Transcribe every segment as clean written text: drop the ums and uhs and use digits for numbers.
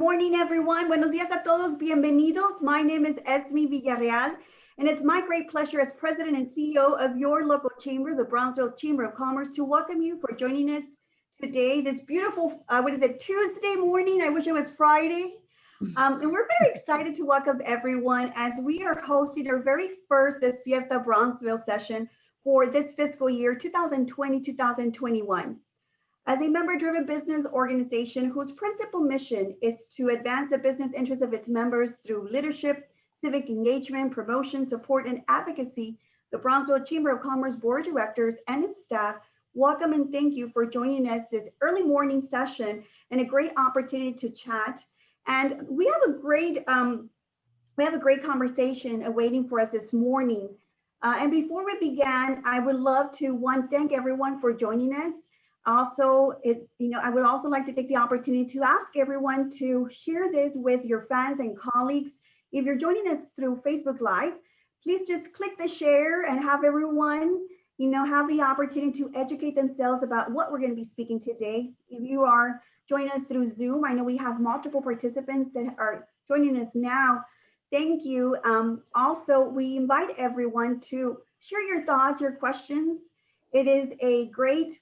morning, everyone. Buenos días a todos. Bienvenidos. My name is Esme Villarreal, and it's my great pleasure as president and CEO of your local chamber, the Brownsville Chamber of Commerce, to welcome you for joining us today, this beautiful, Tuesday morning. I wish it was Friday. And we're very excited to welcome everyone as we are hosting our very first Despierta Brownsville session for this fiscal year, 2020-2021. As a member-driven business organization whose principal mission is to advance the business interests of its members through leadership, civic engagement, promotion, support, and advocacy, the Brownsville Chamber of Commerce Board of Directors and its staff welcome and thank you for joining us this early morning session and a great opportunity to chat. And we have a great conversation awaiting for us this morning. And before we begin, I would love to thank everyone for joining us. Also, I would also like to take the opportunity to ask everyone to share this with your fans and colleagues. If you're joining us through Facebook Live, please just click the share and have everyone, have the opportunity to educate themselves about what we're going to be speaking today. If you are joining us through Zoom, I know we have multiple participants that are joining us now. Thank you. Also, we invite everyone to share your thoughts, your questions. It is a great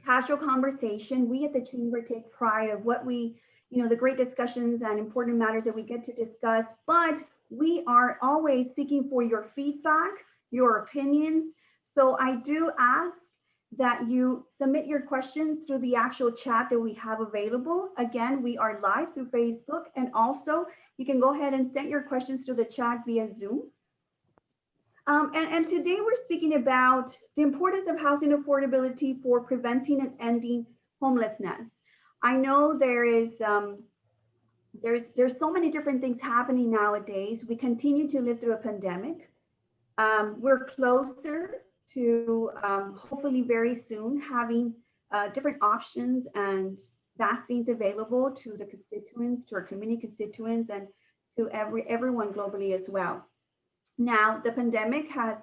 casual conversation. We at the Chamber take pride of what we, the great discussions and important matters that we get to discuss, but we are always seeking for your feedback, your opinions. So I do ask that you submit your questions through the actual chat that we have available. Again, we are live through Facebook, and also you can go ahead and send your questions to the chat via Zoom. And today we're speaking about the importance of housing affordability for preventing and ending homelessness. I know there's so many different things happening nowadays. We continue to live through a pandemic. We're closer to hopefully very soon having different options and vaccines available to the constituents, to our community constituents, and to everyone globally as well. Now, the pandemic has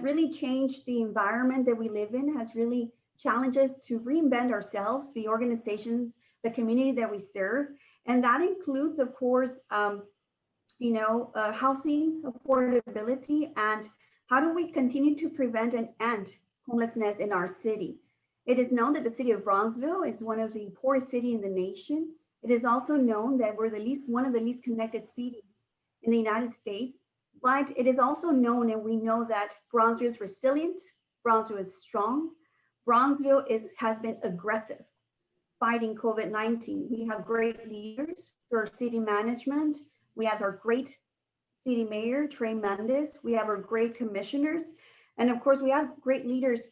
really changed the environment that we live in, has really challenged us to reinvent ourselves, the organizations, the community that we serve. And that includes, of course, housing affordability and how do we continue to prevent and end homelessness in our city. It is known that the City of Brownsville is one of the poorest cities in the nation. It is also known that we're one of the least connected cities in the United States. But it is also known, and we know that Brownsville is resilient, Brownsville is strong, Brownsville has been aggressive fighting COVID-19. We have great leaders through our city management. We have our great city mayor, Trey Mendez. We have our great commissioners. And of course, we have great leaders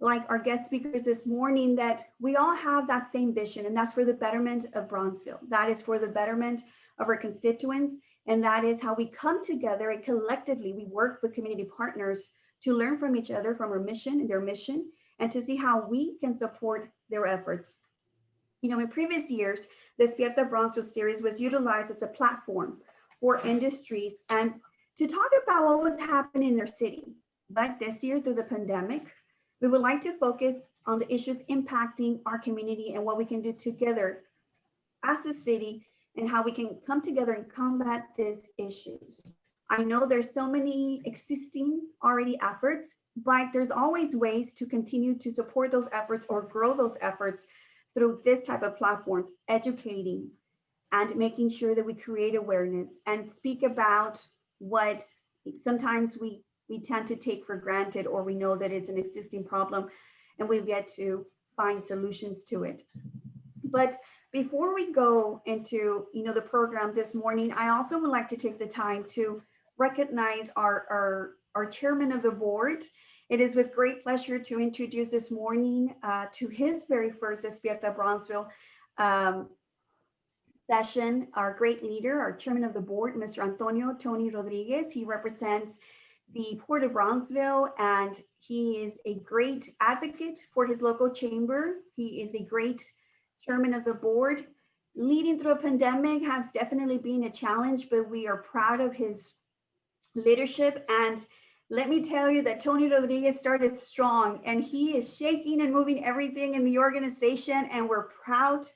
like our guest speakers this morning that we all have that same vision, and that's for the betterment of Brownsville. That is for the betterment of our constituents. And that is how we come together and collectively we work with community partners to learn from each other, from our mission and their mission, and to see how we can support their efforts. In previous years, the Despierta Brownsville series was utilized as a platform for industries and to talk about what was happening in their city. But this year, through the pandemic, we would like to focus on the issues impacting our community and what we can do together as a city and how we can come together and combat these issues. I know there's so many existing already efforts, but there's always ways to continue to support those efforts or grow those efforts through this type of platforms, educating and making sure that we create awareness and speak about what sometimes we tend to take for granted, or we know that it's an existing problem and we've yet to find solutions to it. But before we go into the program this morning, I also would like to take the time to recognize our chairman of the board. It is with great pleasure to introduce this morning to his very first Despierta Brownsville session, our great leader, our chairman of the board, Mr. Antonio Tony Rodriguez. He represents the Port of Brownsville, and he is a great advocate for his local chamber. He is a great chairman of the board. Leading through a pandemic has definitely been a challenge, but we are proud of his leadership. And let me tell you that Tony Rodriguez started strong, and he is shaking and moving everything in the organization, and we're proud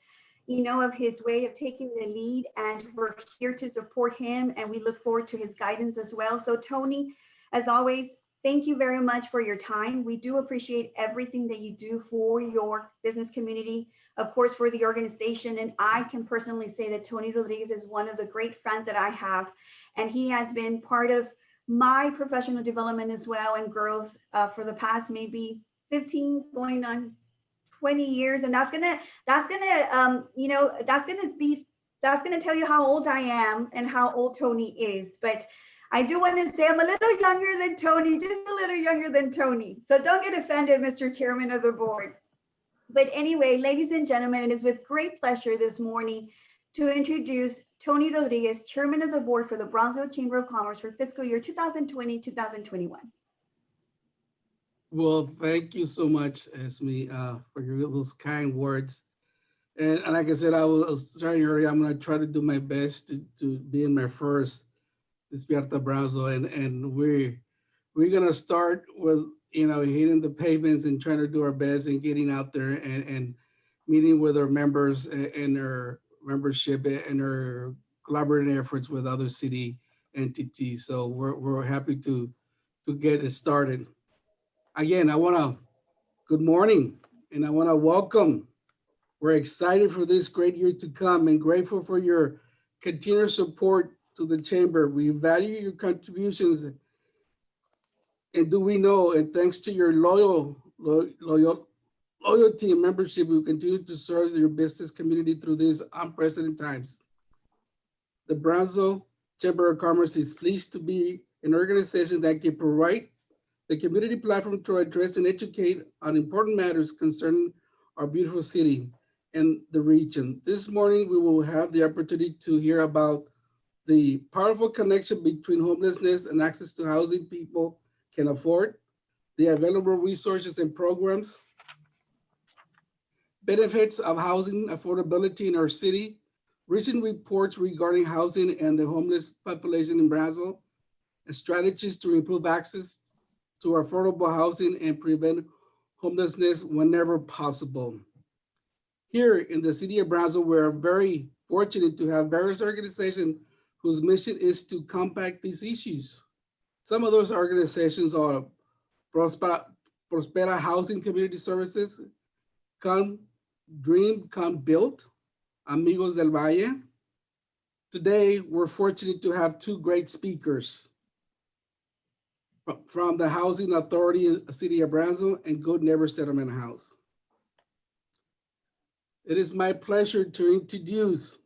of his way of taking the lead, and we're here to support him, and we look forward to his guidance as well. So Tony, as always, thank you very much for your time. We do appreciate everything that you do for your business community, of course, for the organization. And I can personally say that Tony Rodriguez is one of the great friends that I have, and he has been part of my professional development as well and growth for the past maybe 15 going on 20 years. And that's gonna tell you how old I am and how old Tony is. But I do want to say I'm a little younger than Tony, just a little younger than Tony. So don't get offended, Mr. Chairman of the board. But anyway, ladies and gentlemen, it is with great pleasure this morning to introduce Tony Rodriguez, Chairman of the Board for the Brownsville Chamber of Commerce for fiscal year 2020-2021. Well, thank you so much, Esme, for those kind words. And like I said, I was starting earlier, I'm going to try to do my best to be in my first Despierta Brownsville. And we're going to start with, hitting the pavements and trying to do our best and getting out there and meeting with our members and our membership and our collaborating efforts with other city entities. So we're happy to get it started. Again, good morning, and I want to welcome. We're excited for this great year to come and grateful for your continued support to the Chamber. We value your contributions, and and thanks to your loyalty and membership, we will continue to serve your business community through these unprecedented times. The Brownsville Chamber of Commerce is pleased to be an organization that can provide the community platform to address and educate on important matters concerning our beautiful city and the region. This morning, we will have the opportunity to hear about the powerful connection between homelessness and access to housing people can afford, the available resources and programs, benefits of housing affordability in our city, recent reports regarding housing and the homeless population in Brownsville, and strategies to improve access to affordable housing and prevent homelessness whenever possible. Here in the City of Brownsville, we're very fortunate to have various organizations whose mission is to combat these issues. Some of those organizations are Prospera Housing Community Services, Come Dream, Come Build, Amigos del Valle. Today, we're fortunate to have two great speakers from the Housing Authority in the City of Brownsville and Good Neighbor Settlement House. It is my pleasure to introduce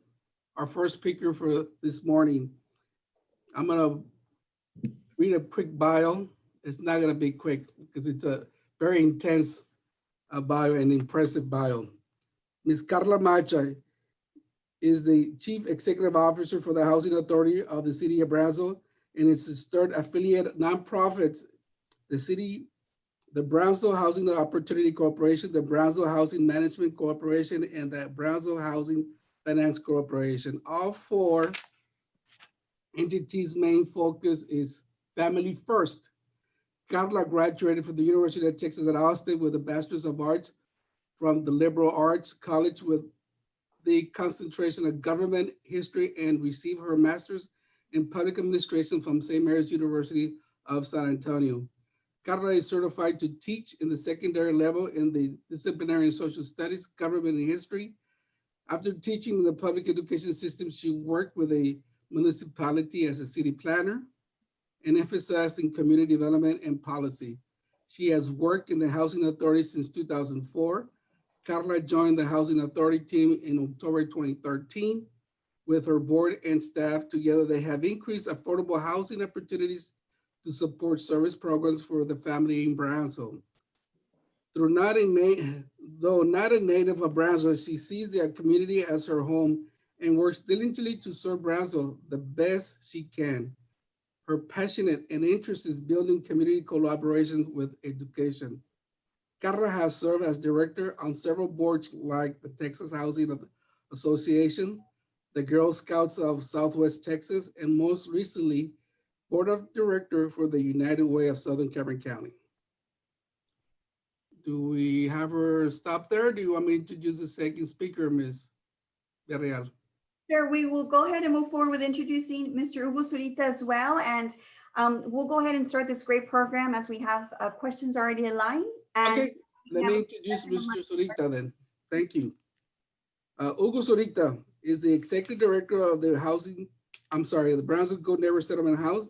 our first speaker for this morning. I'm gonna read a quick bio. It's not gonna be quick because it's a very intense bio and impressive bio. Ms. Carla Mancha is the Chief Executive Officer for the Housing Authority of the City of Brownsville, and it's its third affiliate nonprofit, the Brownsville Housing Opportunity Corporation, the Brownsville Housing Management Corporation, and the Brownsville Housing Finance Corporation. All four entities' main focus is family first. Carla graduated from the University of Texas at Austin with a Bachelor's of Arts from the Liberal Arts College with the concentration of government history and received her master's in public administration from St. Mary's University of San Antonio. Carla is certified to teach in the secondary level in the disciplinary and social studies, government and history. After teaching in the public education system, she worked with a municipality as a city planner and emphasized in community development and policy. She has worked in the Housing Authority since 2004. Carla joined the Housing Authority team in October 2013. With her board and staff together, they have increased affordable housing opportunities to support service programs for the family in Brownsville. Though not a native of Brownsville, she sees the community as her home and works diligently to serve Brownsville the best she can. Her passion and interest is building community collaboration with education. Carla has served as director on several boards like the Texas Housing Association, the Girl Scouts of Southwest Texas, and most recently, Board of Director for the United Way of Southern Cameron County. Do we have her stop there? Do you want me to introduce the second speaker, Ms. Villarreal. Sure, we will go ahead and move forward with introducing Mr. Hugo Zurita as well. And we'll go ahead and start this great program as we have questions already aligned. And Okay, let me introduce Mr. Zurita then. Thank you. Hugo Zurita is the Executive Director of the the Brownsville Good Neighbor Settlement House.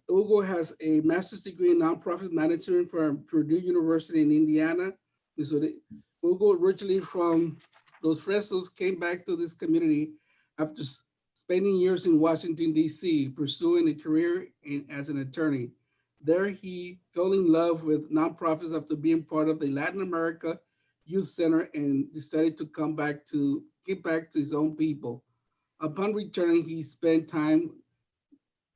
Hugo has a master's degree in nonprofit management from Purdue University in Indiana. Hugo, originally from Los Fresnos, came back to this community after spending years in Washington, D.C., pursuing a career as an attorney. There, he fell in love with nonprofits after being part of the Latin America Youth Center and decided to give back to his own people. Upon returning, he spent time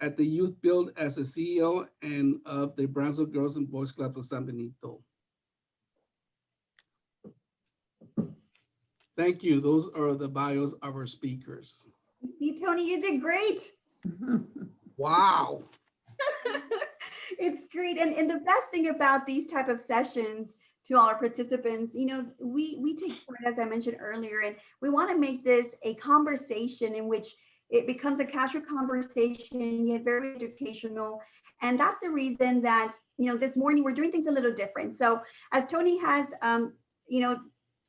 at the Youth Build as a CEO and of the Brownsville Girls and Boys Club of San Benito. Thank you. Those are the bios of our speakers. see, Tony, you did great. Wow. It's great. And the best thing about these type of sessions to all our participants, you know, we take part, as I mentioned earlier, and we want to make this a conversation in which it becomes a casual conversation, yet very educational. And that's the reason that, you know, this morning we're doing things a little different. So as Tony has, you know,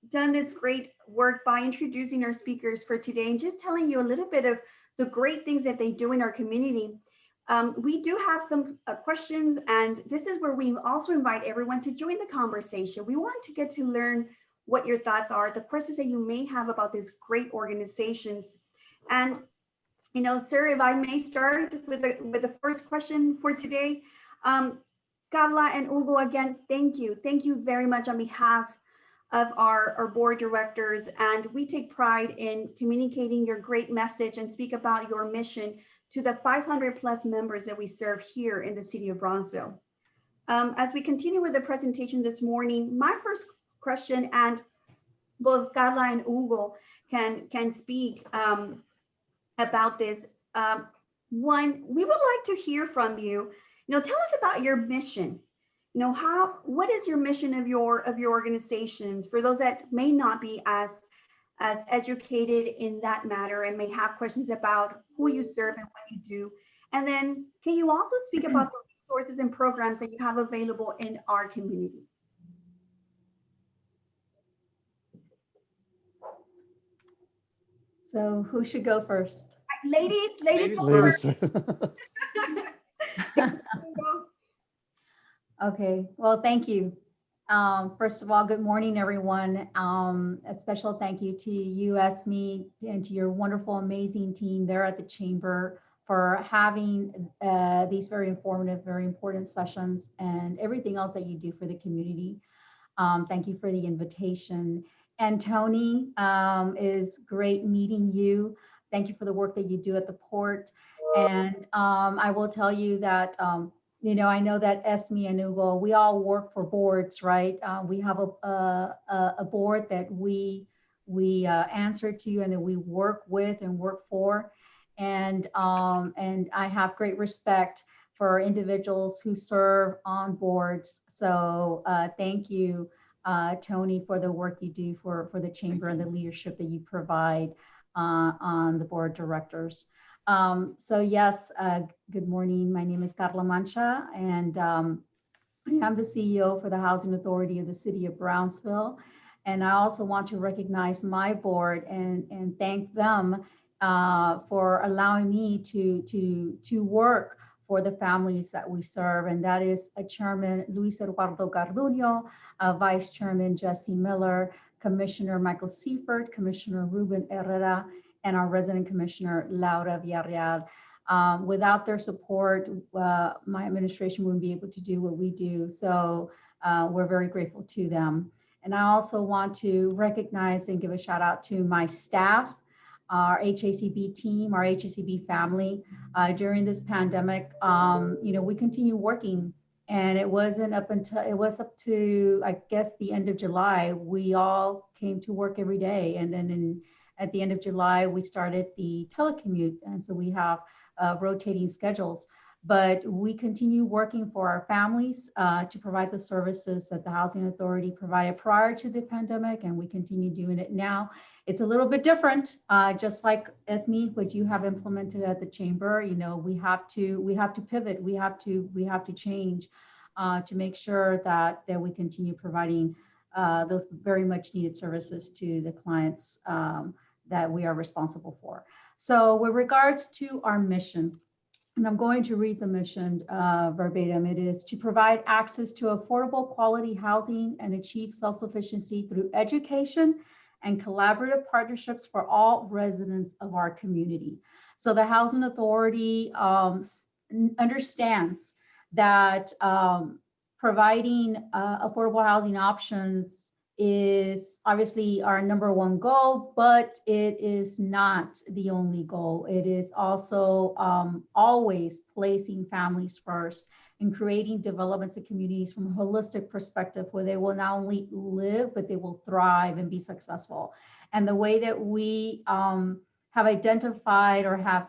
done this great work by introducing our speakers for today and just telling you a little bit of the great things that they do in our community. We do have some questions, and this is where we also invite everyone to join the conversation. We want to get to learn what your thoughts are, the questions that you may have about these great organizations. And, you know, sir, if I may start with the first question for today. Carla and Hugo, again, thank you. Thank you very much on behalf of our board directors. And we take pride in communicating your great message and speak about your mission to the 500 plus members that we serve here in the city of Brownsville. As we continue with the presentation this morning, my first question, and both Carla and Hugo can speak about this. One, we would like to hear from you. You know, tell us about your mission. You know, what is your mission of your organizations for those that may not be as educated in that matter and may have questions about who you serve and what you do. And then can you also speak about the resources and programs that you have available in our community? So who should go first? Ladies Ladies. Okay, well, thank you. First of all, good morning, everyone. A special thank you to you, Esme, and to your wonderful, amazing team there at the Chamber for having these very informative, very important sessions and everything else that you do for the community. Thank you for the invitation. And Tony, is great meeting you. Thank you for the work that you do at the port. And I will tell you that you know, I know that Esme and Hugo, we all work for boards, right? We have a board that we answer to and that we work with and work for. And I have great respect for individuals who serve on boards. So thank you, Tony, for the work you do for the Chamber and the leadership that you provide on the board of directors. So yes, good morning. My name is Carla Mancha, and I'm the CEO for the Housing Authority of the City of Brownsville. And I also want to recognize my board and thank them for allowing me to work for the families that we serve. And that is Chairman Luis Eduardo Garduño, Vice Chairman Jesse Miller, Commissioner Michael Seifert, Commissioner Ruben Herrera, and our resident commissioner, Laura Villarreal. Without their support, my administration wouldn't be able to do what we do. So we're very grateful to them. And I also want to recognize and give a shout out to my staff, our HACB team, our HACB family. During this pandemic, you know, we continue working, and it was up to, I guess, the end of July. We all came to work every day. And then at the end of July, we started the telecommute. And so we have rotating schedules. but we continue working for our families to provide the services that the Housing Authority provided prior to the pandemic, and we continue doing it now. It's a little bit different, just like Esme, what you have implemented at the chamber. You know, we have to pivot. We have to change to make sure that we continue providing those very much needed services to the clients that we are responsible for. So with regards to our mission, and I'm going to read the mission verbatim. It is to provide access to affordable quality housing and achieve self-sufficiency through education and collaborative partnerships for all residents of our community. So the Housing Authority understands that providing affordable housing options is obviously our number one goal, but it is not the only goal. It is also always placing families first and creating developments and communities from a holistic perspective where they will not only live, but they will thrive and be successful. And the way that we have identified or have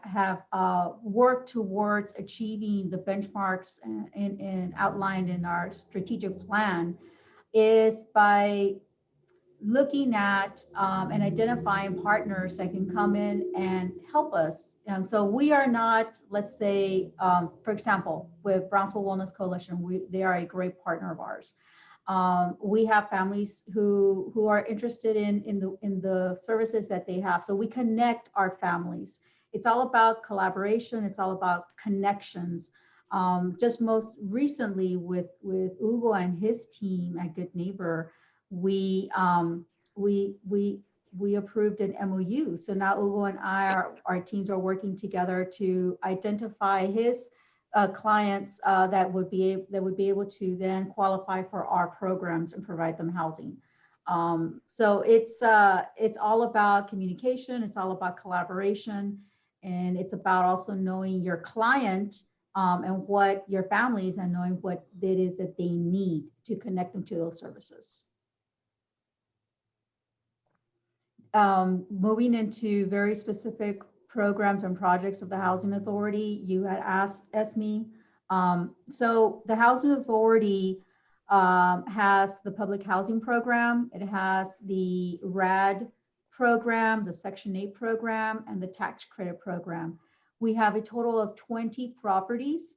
worked towards achieving the benchmarks and outlined in our strategic plan is by looking at and identifying partners that can come in and help us. So we are not, let's say, for example, with Brownsville Wellness Coalition, they are a great partner of ours. We have families who are interested in the services that they have. So we connect our families. It's all about collaboration. It's all about connections. Just most recently with Hugo and his team at Good Neighbor, we approved an MOU. So now Hugo and our teams are working together to identify his clients that would be able to then qualify for our programs and provide them housing. So it's all about communication. It's all about collaboration, and it's about also knowing your client and what your families and knowing what it is that they need to connect them to those services. Moving into very specific programs and projects of the Housing Authority, you had asked Esme. So the Housing Authority has the public housing program. It has the RAD program, the Section 8 program, and the tax credit program. We have a total of 20 properties,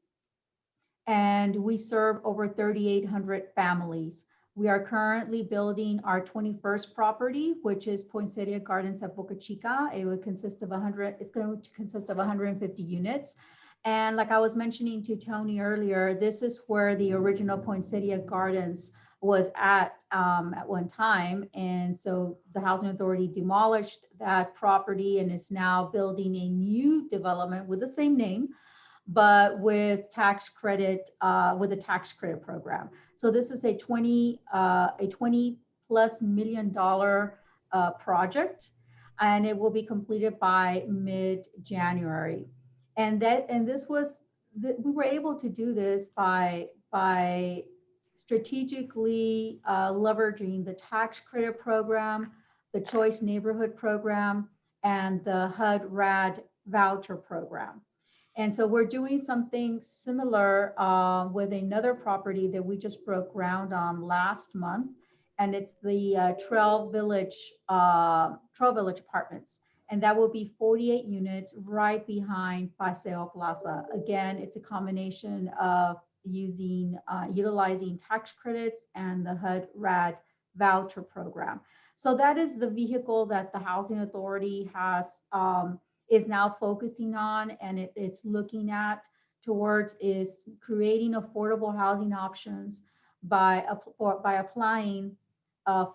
and we serve over 3,800 families. We are currently building our 21st property, which is Poinsettia Gardens at Boca Chica. It would consist of it's going to consist of 150 units. And like I was mentioning to Tony earlier, this is where the original Poinsettia Gardens was at one time. And so the Housing Authority demolished that property and is now building a new development with the same name, but with tax credit, with a tax credit program. So this is a $20+ million project, and it will be completed by mid-January. And we were able to do this by strategically leveraging the tax credit program, the Choice Neighborhood program, and the HUD-RAD voucher program. And so we're doing something similar with another property that we just broke ground on last month, and it's the Trail Village Apartments. And that will be 48 units right behind Paseo Plaza. Again, it's a combination of utilizing tax credits and the HUD-RAD voucher program. So that is the vehicle that the Housing Authority is now focusing on, and it's looking at towards is creating affordable housing options by applying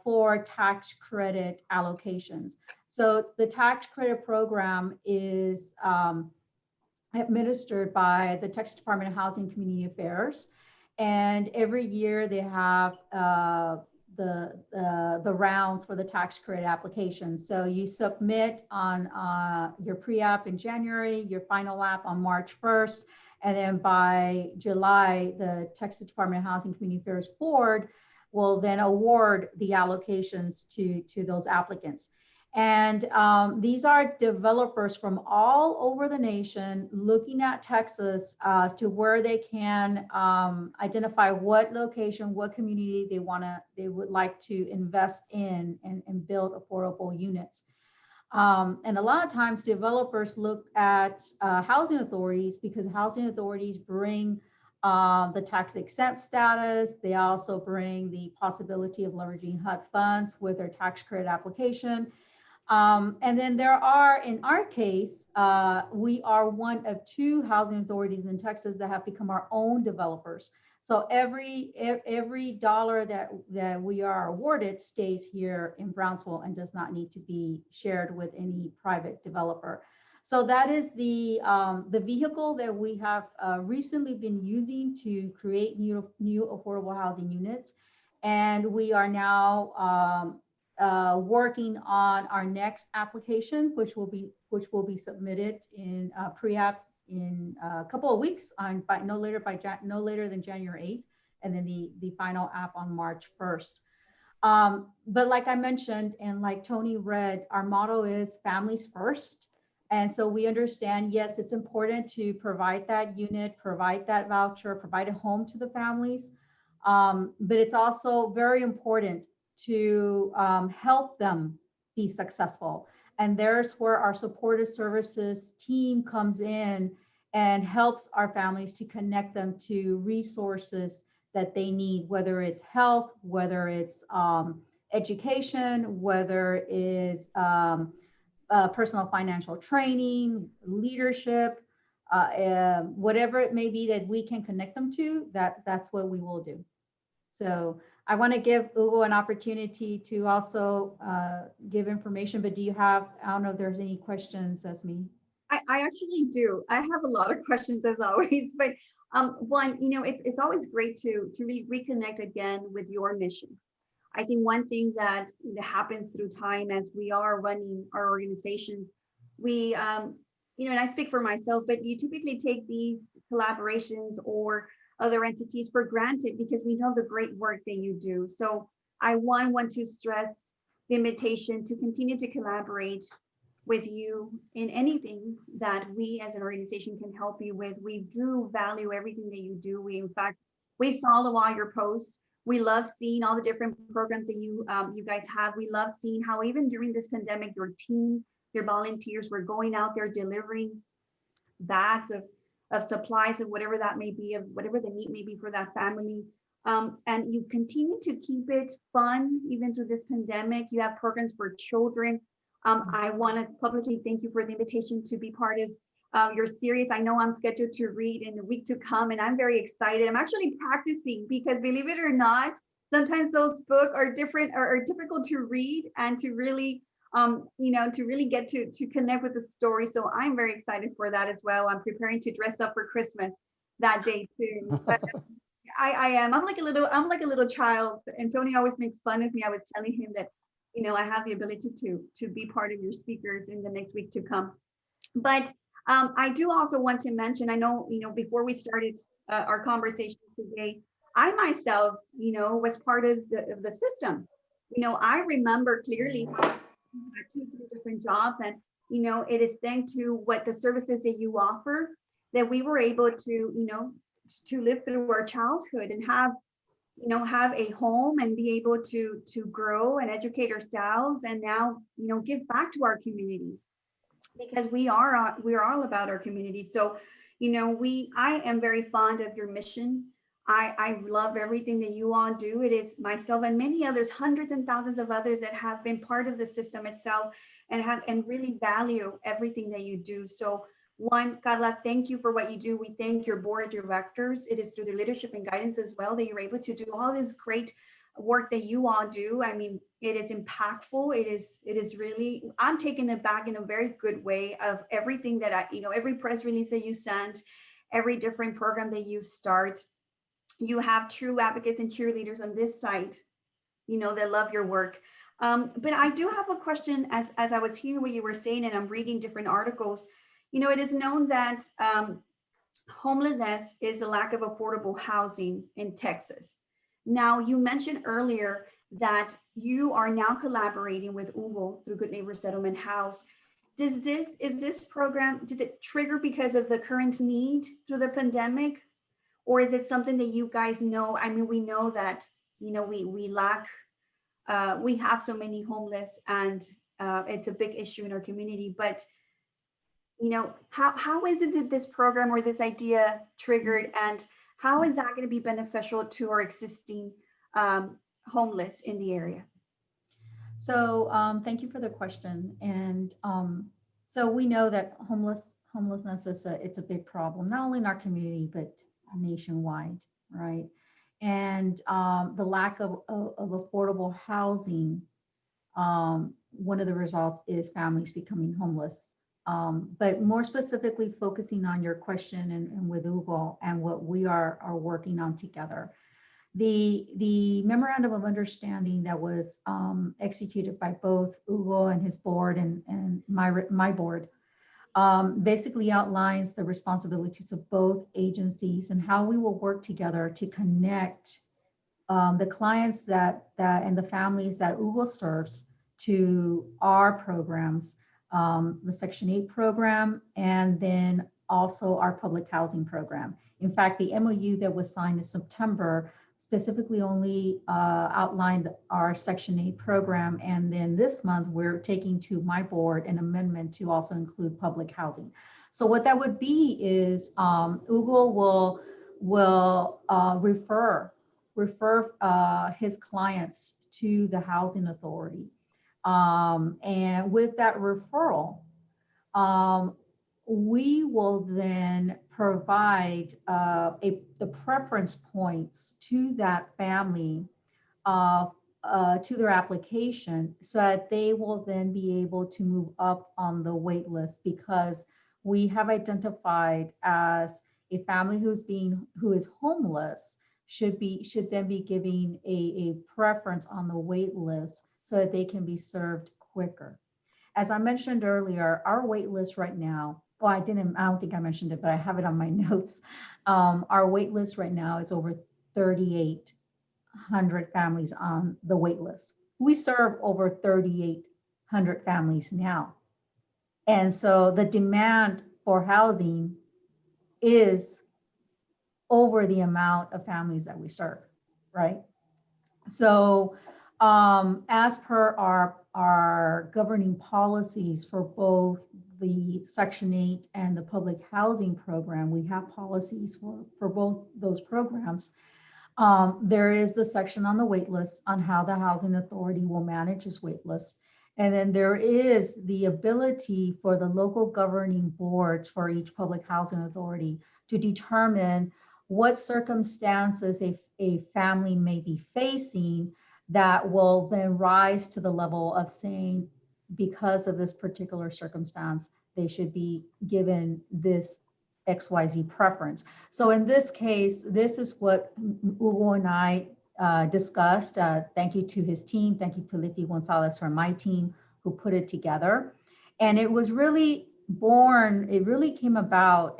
for tax credit allocations. So the tax credit program is administered by the Texas Department of Housing and Community Affairs. And every year they have the rounds for the tax credit applications. So you submit on your pre-app in January, your final app on March 1st, and then by July, the Texas Department of Housing and Community Affairs Board will then award the allocations to those applicants. And these are developers from all over the nation looking at Texas to where they can identify what location, what community they would like to invest in and build affordable units. And a lot of times developers look at housing authorities because housing authorities bring the tax exempt status. They also bring the possibility of leveraging HUD funds with their tax credit application. And then there are, in our case, we are one of 2 housing authorities in Texas that have become our own developers. So every dollar that we are awarded stays here in Brownsville and does not need to be shared with any private developer. So that is the vehicle that we have recently been using to create new affordable housing units. And we are now working on our next application, which will be submitted in pre-app in a couple of weeks, no later than January 8th, and then the final app on March 1st. But like I mentioned, and like Tony read, our motto is families first. And so we understand, yes, it's important to provide that unit, provide that voucher, provide a home to the families. But it's also very important to help them be successful. And there's where our supportive services team comes in and helps our families to connect them to resources that they need, whether it's health, whether it's education, whether it's personal financial training, leadership, whatever it may be that we can connect them to, that's what we will do. So I want to give Hugo an opportunity to also give information, but I don't know if there's any questions, Esme. I actually do. I have a lot of questions as always, but one, it's always great to reconnect again with your mission. I think one thing that happens through time as we are running our organizations, we, and I speak for myself, but you typically take these collaborations or other entities for granted because we know the great work that you do. So I want to stress the invitation to continue to collaborate with you in anything that we as an organization can help you with. We do value everything that you do. In fact, we follow all your posts. We love seeing all the different programs that you guys have. We love seeing how even during this pandemic, your team, your volunteers were going out there delivering bags of supplies of whatever that may be, of whatever the need may be for that family. And you continue to keep it fun even through this pandemic. You have programs for children. I want to publicly thank you for the invitation to be part of your series. I know I'm scheduled to read in the week to come, and I'm very excited. I'm actually practicing because, believe it or not, sometimes those books are difficult to read and to really to really get to connect with the story. So I'm very excited for that as well. I'm preparing to dress up for Christmas that day too. But I am. I'm like a little child, and Tony always makes fun of me. I was telling him that, I have the ability to be part of your speakers in the next week to come. But I do also want to mention, I know, before we started our conversation today, I myself, was part of the system. I remember clearly how I had 2-3 different jobs, and it is thanks to what the services that you offer that we were able to to live through our childhood and have a home and be able to grow and educate ourselves, and now give back to our community, because we are all about our community. So I am very fond of your mission. I love everything that you all do. It is myself and many others, hundreds and thousands of others that have been part of the system itself and really value everything that you do. So one, Carla, thank you for what you do. We thank your board of directors. It is through their leadership and guidance as well that you're able to do all this great work that you all do. I mean, it is impactful. It is really, I'm taken aback in a very good way of everything that every press release that you send, every different program that you start. You have true advocates and cheerleaders on this site, that love your work. But I do have a question as I was hearing what you were saying, and I'm reading different articles. It is known that homelessness is a lack of affordable housing in Texas. Now, you mentioned earlier that you are now collaborating with Hugo through Good Neighbor Settlement House. Is this program, did it trigger because of the current need through the pandemic? Or is it something that you guys know? I mean, we know that, we lack, we have so many homeless, and it's a big issue in our community, but how is it that this program or this idea triggered, and how is that going to be beneficial to our existing homeless in the area? So thank you for the question. And so we know that homelessness it's a big problem, not only in our community, but nationwide, right? And the lack of affordable housing, one of the results is families becoming homeless. But more specifically, focusing on your question and with Hugo and what we are working on together. The memorandum of understanding that was executed by both Hugo and his board and my board basically outlines the responsibilities of both agencies and how we will work together to connect the clients that and the families that Hugo serves to our programs, the Section 8 program, and then also our public housing program. In fact, the MOU that was signed in September specifically only outlined our Section 8 program. And then this month, we're taking to my board an amendment to also include public housing. So what that would be is Hugo will refer his clients to the housing authority. And with that referral, we will then provide the preference points to that family to their application, so that they will then be able to move up on the wait list, because we have identified as a family who is homeless should then be giving a preference on the wait list so that they can be served quicker. As I mentioned earlier, our wait list right now, well, I don't think I mentioned it, but I have it on my notes. Our wait list right now is over 3,800 families on the wait list. We serve over 3,800 families now. And so the demand for housing is over the amount of families that we serve, right? So as per our governing policies for both the Section 8 and the public housing program, we have policies for both those programs. There is the section on the wait list on how the housing authority will manage its wait list. And then there is the ability for the local governing boards for each public housing authority to determine what circumstances a family may be facing that will then rise to the level of saying, because of this particular circumstance, they should be given this XYZ preference. So in this case, this is what Hugo and I discussed. Thank you to his team. Thank you to Liti Gonzalez from my team who put it together. And it was really born, it really came about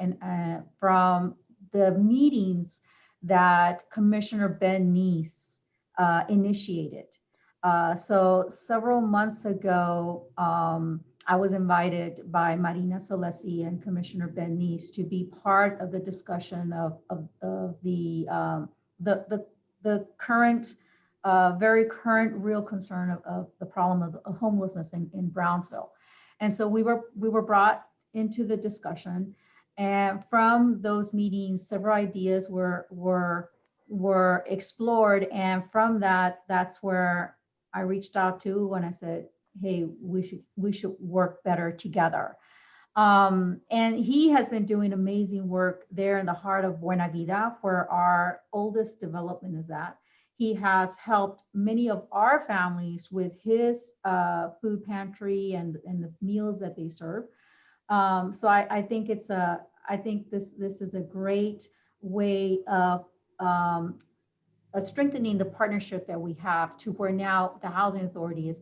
from the meetings that Commissioner Ben Neese initiated. So several months ago, I was invited by Marina Solesi and Commissioner Ben Neese to be part of the discussion of the current, very current real concern of the problem of homelessness in Brownsville. And so we were brought into the discussion, and from those meetings, several ideas were explored. And from that, that's where I reached out to when I said, hey, we should work better together. And he has been doing amazing work there in the heart of Buena Vida, where our oldest development is at. He has helped many of our families with his food pantry and the meals that they serve. So I think this is a great way of strengthening the partnership that we have, to where now the housing authority is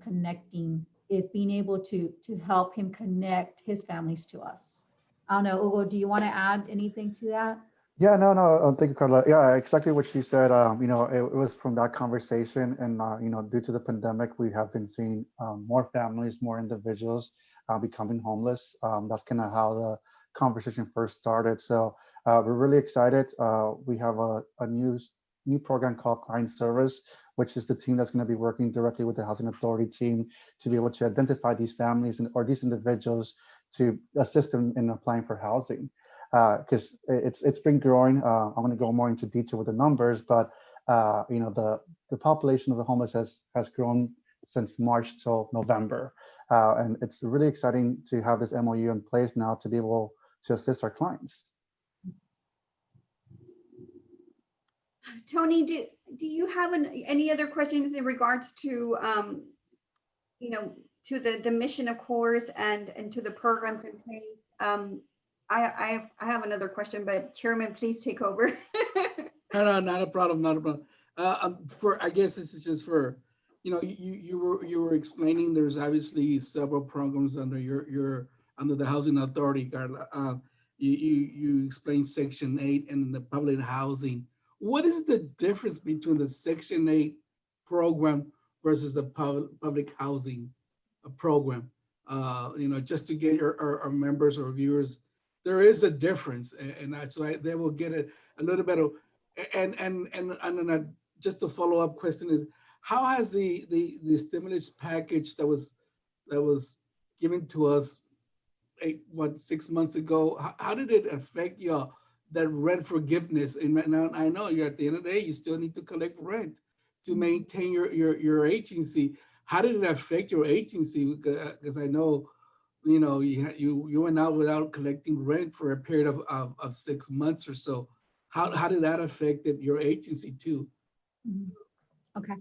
being able to help him connect his families to us. I don't know, Hugo, do you want to add anything to that? Yeah, no, no, thank you, Carla. Yeah, exactly what she said. It was from that conversation, and due to the pandemic, we have been seeing more families, more individuals becoming homeless. That's kind of how the conversation first started. So we're really excited. We have a new program called Client Service, which is the team that's going to be working directly with the Housing Authority team to be able to identify these families or these individuals to assist them in applying for housing because it's been growing. I'm going to go more into detail with the numbers, but the population of the homeless has grown since March till November, and it's really exciting to have this MOU in place now to be able to assist our clients. Tony, do you have any other questions in regards to to the mission, of course, and to the programs in place? I have another question, but Chairman, please take over. No, not a problem, not a problem. I guess this is just for, you were explaining. There's obviously several programs under your under the Housing Authority, Carla. You explained Section 8 and the public housing. What is the difference between the Section 8 program versus a public housing program? Just to get our members or viewers, there is a difference, they will get a little bit of, and just a follow up question is, how has the stimulus package that was given to us 6 months ago, how did it affect you? That rent forgiveness, and now I know you at the end of the day you still need to collect rent to maintain your agency. How did it affect your agency? Because I know, you went out without collecting rent for a period of 6 months or so. How did that affect your agency too? Okay,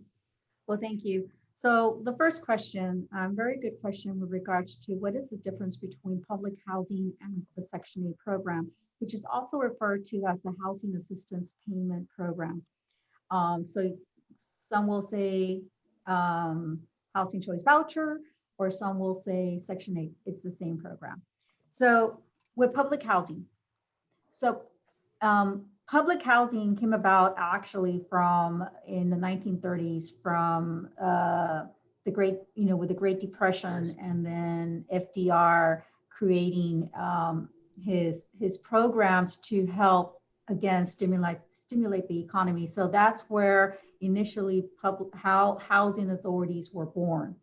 well, thank you. So the first question, very good question with regards to what is the difference between public housing and the Section 8 program, which is also referred to as the Housing Assistance Payment Program. So some will say Housing Choice Voucher, or some will say Section 8. It's the same program. So with public housing, public housing came about actually from in the 1930s from the great, with the Great Depression, and then FDR creating his programs to help again stimulate the economy. So that's where initially housing authorities were born.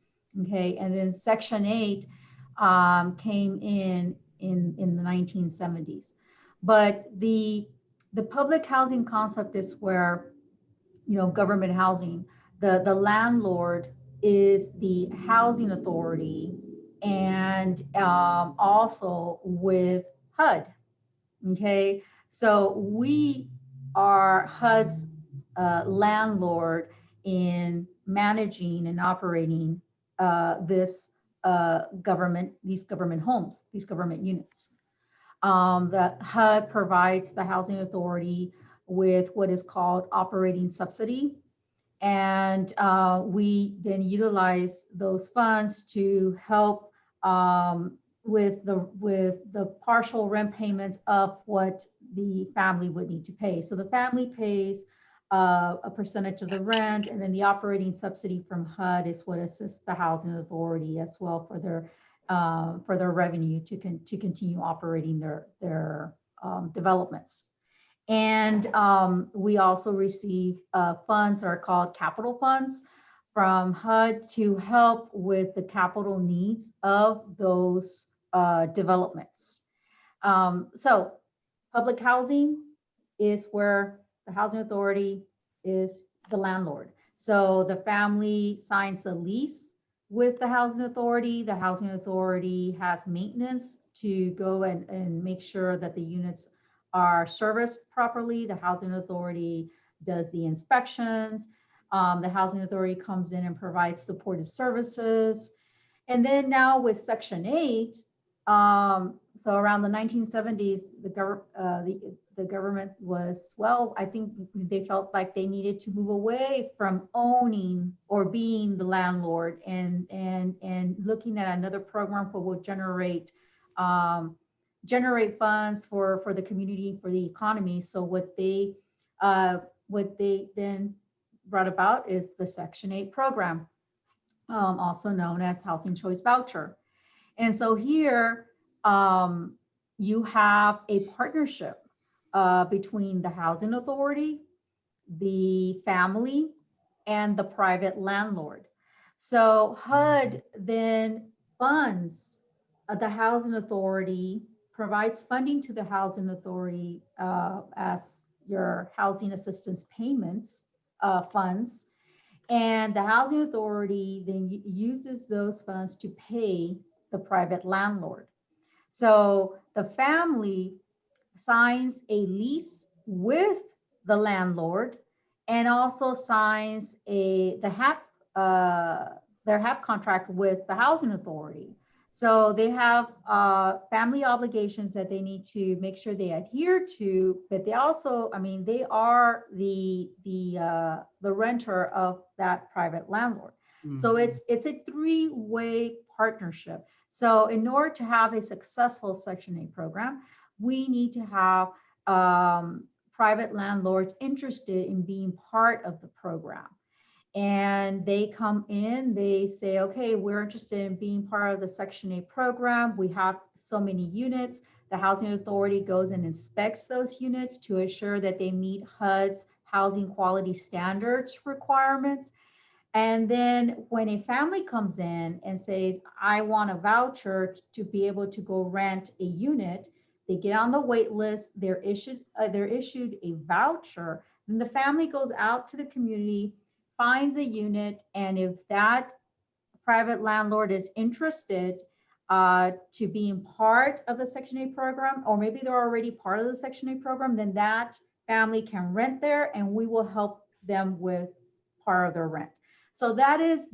Okay, and then Section 8 came in the 1970s. But the public housing concept is where, government housing, the landlord is the housing authority, and also with HUD. Okay, so we are HUD's landlord in managing and operating these government homes, these government units. The HUD provides the housing authority with what is called operating subsidy. And we then utilize those funds to help with the partial rent payments of what the family would need to pay. So the family pays a percentage of the rent, and then the operating subsidy from HUD is what assists the housing authority as well for their revenue to continue operating their developments. And we also receive funds that are called capital funds from HUD to help with the capital needs of those developments. So public housing is where the housing authority is the landlord. So the family signs the lease with the housing authority. The housing authority has maintenance to go and make sure that the units are serviced properly. The housing authority does the inspections. The housing authority comes in and provides supportive services. And then now with Section 8, so around the 1970s, the government was, well, I think they felt like they needed to move away from owning or being the landlord and looking at another program that will generate generate funds for the community, for the economy. So what they then brought about is the Section 8 program, also known as Housing Choice Voucher. And so here you have a partnership between the housing authority, the family, and the private landlord. So HUD then funds the housing authority, provides funding to the housing authority as your housing assistance payments funds. And the housing authority then uses those funds to pay the private landlord. So the family signs a lease with the landlord and also signs their HAP contract with the housing authority. So they have family obligations that they need to make sure they adhere to, but they also, I mean, they are the renter of that private landlord. Mm-hmm. So it's a three-way partnership. So in order to have a successful Section 8 program, we need to have private landlords interested in being part of the program. And they come in, they say, okay, we're interested in being part of the Section 8 program. We have so many units. The housing authority goes and inspects those units to ensure that they meet HUD's housing quality standards requirements. And then when a family comes in and says, I want a voucher to be able to go rent a unit, they get on the wait list, they're issued a voucher, and the family goes out to the community, finds a unit, and if that private landlord is interested to being part of the Section 8 program, or maybe they're already part of the Section 8 program, then that family can rent there and we will help them with part of their rent. So that is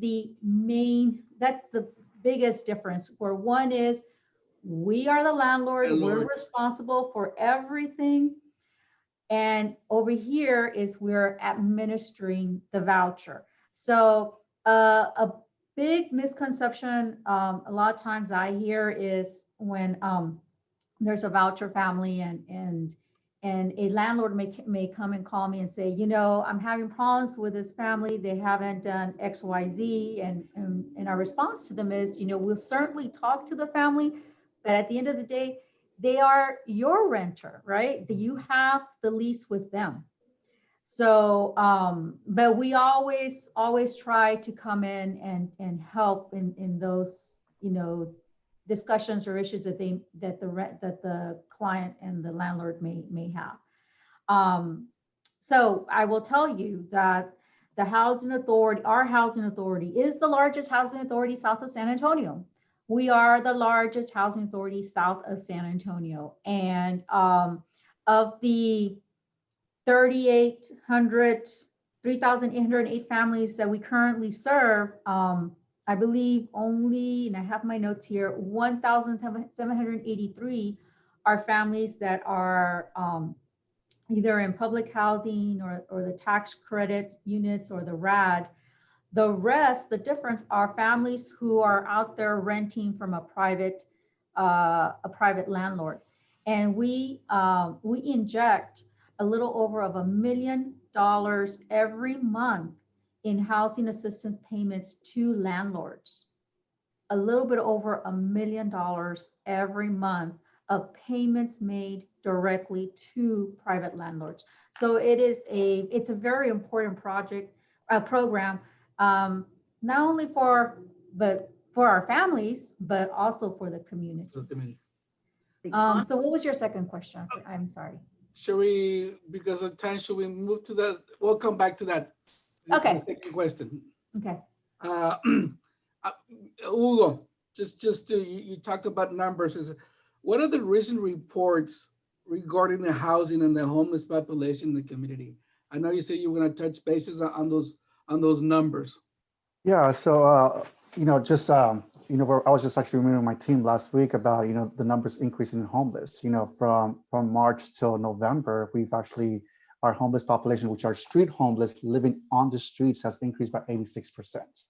that's the biggest difference, where one is we are the landlord, we're responsible for everything. And over here is we're administering the voucher. So a big misconception a lot of times I hear is when there's a voucher family and a landlord may come and call me and say, you know, I'm having problems with this family. They haven't done X, Y, Z. And our response to them is, you know, we'll certainly talk to the family, but at the end of the day, they are your renter, right? You have the lease with them. So, but we always try to come in and help in those, you know, discussions or issues that the client and the landlord may have. So I will tell you that the housing authority, our housing authority, is the largest housing authority south of San Antonio. We are the largest housing authority south of San Antonio, and of the 3,808 families that we currently serve, I believe only, and I have my notes here, 1,783 are families that are either in public housing or the tax credit units or the RAD. The rest, the difference, are families who are out there renting from a private landlord. And we inject a little over $1 million every month in housing assistance payments to landlords. A little bit over $1 million every month of payments made directly to private landlords. So it's a very important program, not only for our families, but also for the community. So what was your second question? I'm sorry. Should we, because of time, should we move to that? We'll come back to that. Okay. The second question. Okay. Hugo, you talked about numbers. What are the recent reports regarding the housing and the homeless population in the community? I know you said you were going to touch bases on those numbers. Yeah. So I was just actually meeting with my team last week about the numbers increasing in homeless. From March till November, our homeless population, which are street homeless living on the streets, has increased by 86%.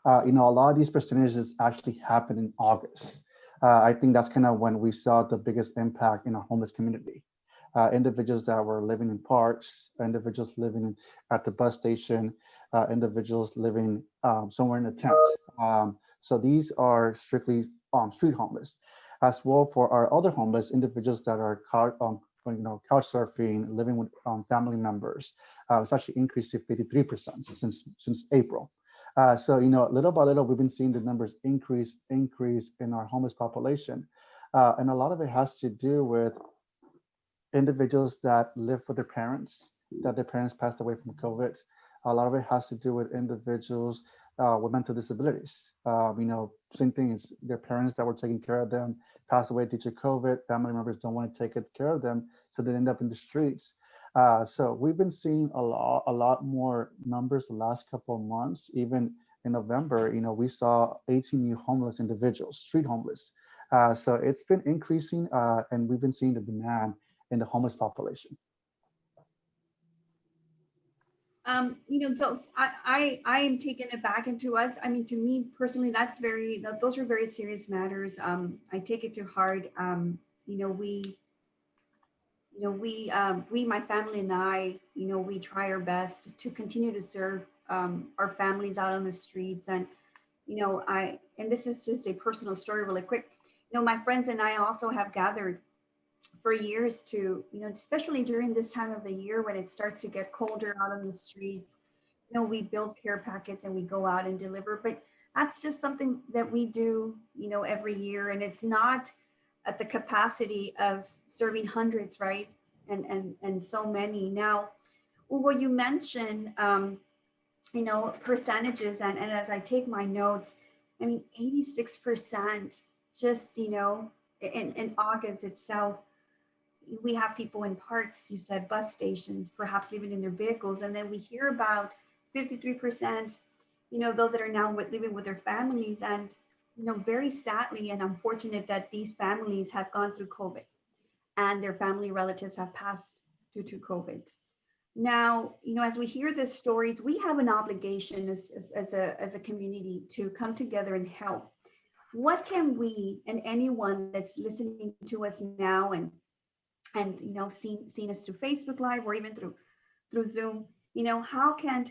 A lot of these percentages actually happened in August. I think that's kind of when we saw the biggest impact in our homeless community. Individuals that were living in parks, individuals living at the bus station, individuals living somewhere in a tent. So these are strictly street homeless. As well for our other homeless individuals that are couch surfing, living with family members, it's actually increased to 53% since April. So little by little, we've been seeing the numbers increase in our homeless population, and a lot of it has to do with individuals that live with their parents, that their parents passed away from COVID. A lot of it has to do with individuals with mental disabilities. Same thing is their parents that were taking care of them passed away due to COVID. Family members don't want to take care of them, so they end up in the streets. So we've been seeing a lot more numbers the last couple of months. Even in November, we saw 18 new homeless individuals, street homeless. So it's been increasing, and we've been seeing the demand in the homeless population. Those I am taken aback, and to us, I mean, to me personally, those are very serious matters. I take it to heart. We, my family and I, we try our best to continue to serve our families out on the streets. And, and this is just a personal story really quick. My friends and I also have gathered for years to, especially during this time of the year when it starts to get colder out on the streets, we build care packets and we go out and deliver. But that's just something that we do, every year. And it's not at the capacity of serving hundreds, right? And so many. Now, Hugo, you mentioned, percentages, and as I take my notes, I mean, 86% just, in August itself, we have people in parks, you said bus stations, perhaps even in their vehicles. And then we hear about 53%, those that are now living with their families. And, very sadly and unfortunate that these families have gone through COVID and their family relatives have passed due to COVID. Now, as we hear these stories, we have an obligation as a community to come together and help. What can we, and anyone that's listening to us now and seeing us through Facebook Live or even through Zoom, how can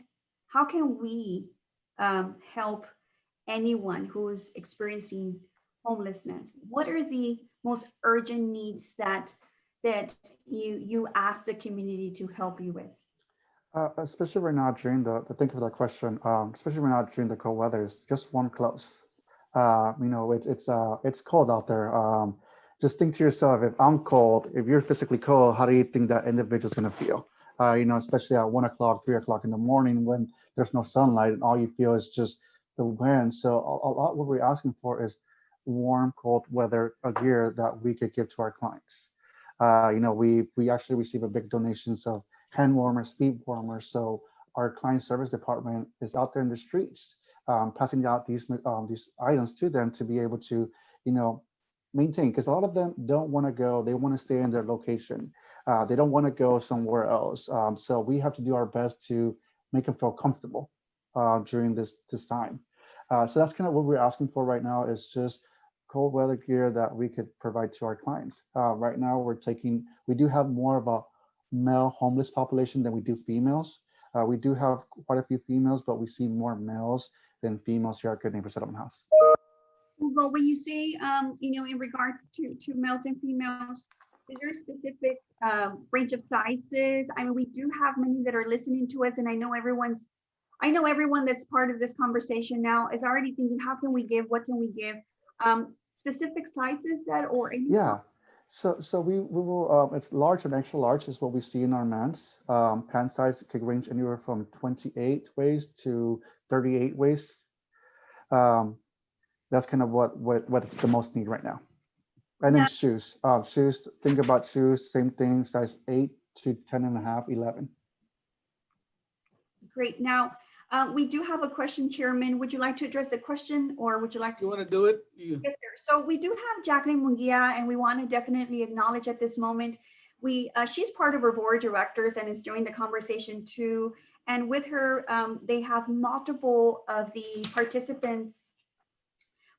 we help anyone who's experiencing homelessness? What are the most urgent needs that you ask the community to help you with? Especially right now during thank you for that question. Especially right now during the cold weather, is just warm clothes. It's cold out there. Just think to yourself, if I'm cold, if you're physically cold, how do you think that individual's gonna feel? Especially at 1 o'clock, 3 o'clock in the morning when there's no sunlight and all you feel is just the wind. So a lot what we're asking for is warm, cold weather gear that we could give to our clients. We actually receive a big donations of hand warmers, feet warmers. So our client service department is out there in the streets, passing out these items to them to be able to, maintain, because a lot of them don't want to go. They want to stay in their location. They don't want to go somewhere else. So we have to do our best to make them feel comfortable during this time. So that's kind of what we're asking for right now, is just cold weather gear that we could provide to our clients. Right now, we do have more of a male homeless population than we do females. We do have quite a few females, but we see more males than females here at Good Neighbor Settlement House. Hugo, when you say, in regards to males and females, is there a specific range of sizes? I mean, we do have many that are listening to us, and I know everyone that's part of this conversation now is already thinking, how can we give? What can we give? Specific sizes or any? Yeah. So we will, it's large and extra large is what we see in our men's. Pant size could range anywhere from 28 waist to 38 waist. That's kind of what's the most need right now. And then shoes, think about shoes, same thing, size 8 to 10 and a half, 11. Great. Now, we do have a question, Chairman. Would you like to address the question, or would you like to? You want to do it? Yes, sir. So we do have Jacqueline Munguia, and we want to definitely acknowledge at this moment, she's part of our board of directors and is joining the conversation too. And with her, they have multiple of the participants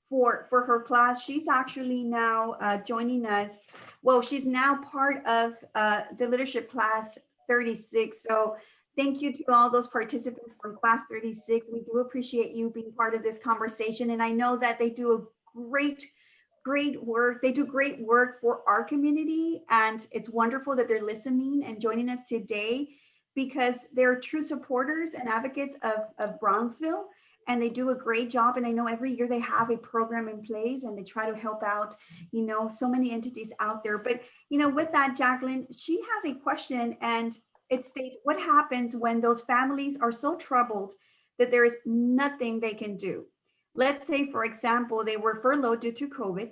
for her class. She's actually now joining us. Well, she's now part of the leadership class 36. So thank you to all those participants from class 36. We do appreciate you being part of this conversation. And I know that they do a great work. They do great work for our community. And it's wonderful that they're listening and joining us today, because they're true supporters and advocates of Brownsville. And they do a great job. And I know every year they have a program in place and they try to help out, so many entities out there. But, with that, Jacqueline, she has a question, and it states, what happens when those families are so troubled that there is nothing they can do? Let's say, for example, they were furloughed due to COVID.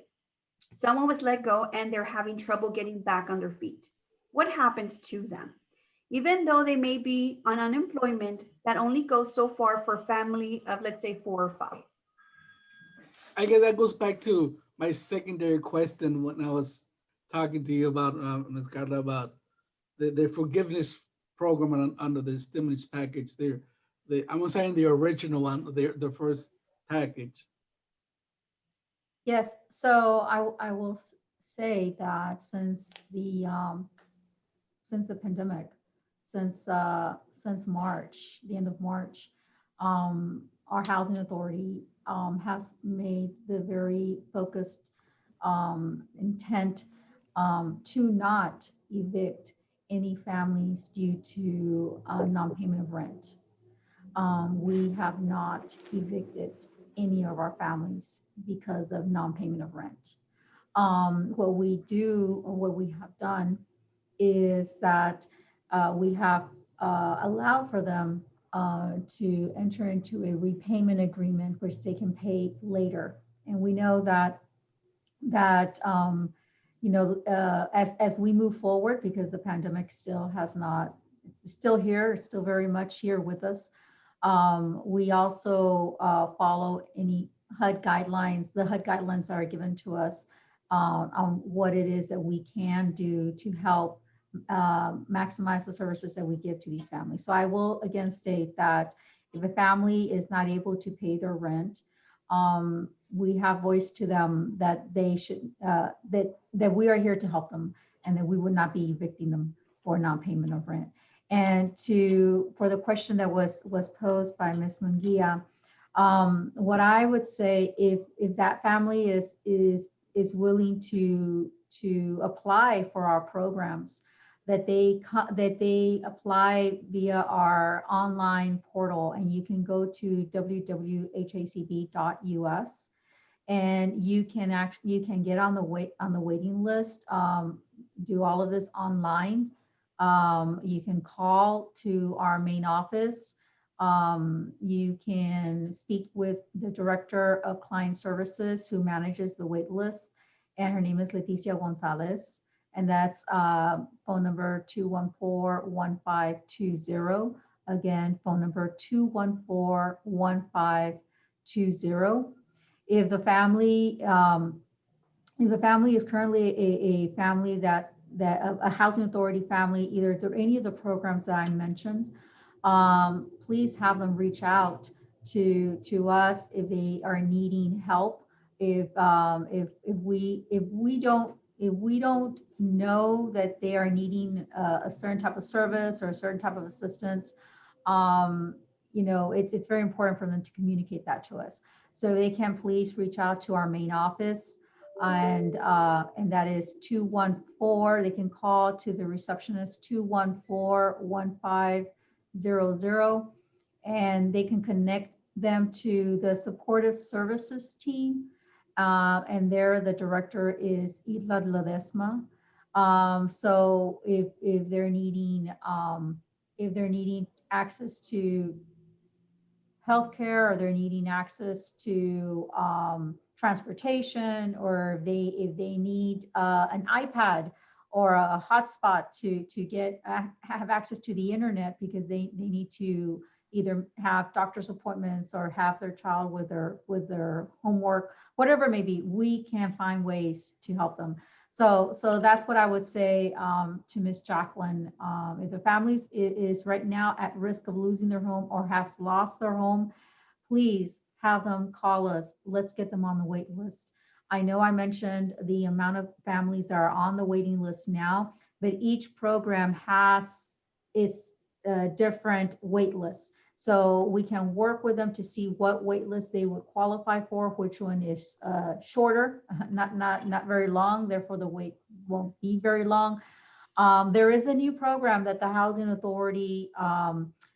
Someone was let go and they're having trouble getting back on their feet. What happens to them? Even though they may be on unemployment, that only goes so far for a family of, let's say, 4 or 5. I guess that goes back to my secondary question when I was talking to you about, Ms. Carla, about the forgiveness program under the stimulus package. I'm saying the original one, the first package. Yes, so I will say that since the pandemic, since March, the end of March, our housing authority has made the very focused intent to not evict any families due to non-payment of rent. We have not evicted any of our families because of non-payment of rent. What we have done is that we have allowed for them to enter into a repayment agreement, which they can pay later. And we know that as we move forward, because the pandemic still has not, it's still here, it's still very much here with us. We also follow any HUD guidelines, the HUD guidelines that are given to us on what it is that we can do to help maximize the services that we give to these families. So I will again state that if a family is not able to pay their rent, we have voiced to them that they should, that we are here to help them and that we would not be evicting them for non-payment of rent. And for the question that was posed by Ms. Munguia, what I would say, if that family is willing to apply for our programs, that they apply via our online portal, and you can go to www.hacb.us, and you can get on the waiting list, do all of this online. You can call to our main office. You can speak with the Director of Client Services who manages the wait list, and her name is Leticia Gonzalez, and that's phone number 214-1520. Again, phone number 214-1520. If the family is currently a family that a housing authority family, either through any of the programs that I mentioned, please have them reach out to us if they are needing help. If we don't know that they are needing a certain type of service or a certain type of assistance, it's very important for them to communicate that to us. So they can please reach out to our main office, and that is 214. They can call to the receptionist 214-1500, and they can connect them to the supportive services team, and there the director is Isla Ledesma. So if they're needing access to healthcare, or they're needing access to transportation, or if they need an iPad or a hotspot to have access to the internet, because they need to either have doctor's appointments or have their child with their homework, whatever it may be, we can find ways to help them. So that's what I would say to Ms. Jacqueline. If the family is right now at risk of losing their home or has lost their home, please have them call us. Let's get them on the wait list. I know I mentioned the amount of families that are on the waiting list now, but each program has its different wait lists. So we can work with them to see what wait list they would qualify for, which one is shorter, not very long, therefore the wait won't be very long. There is a new program that the Housing Authority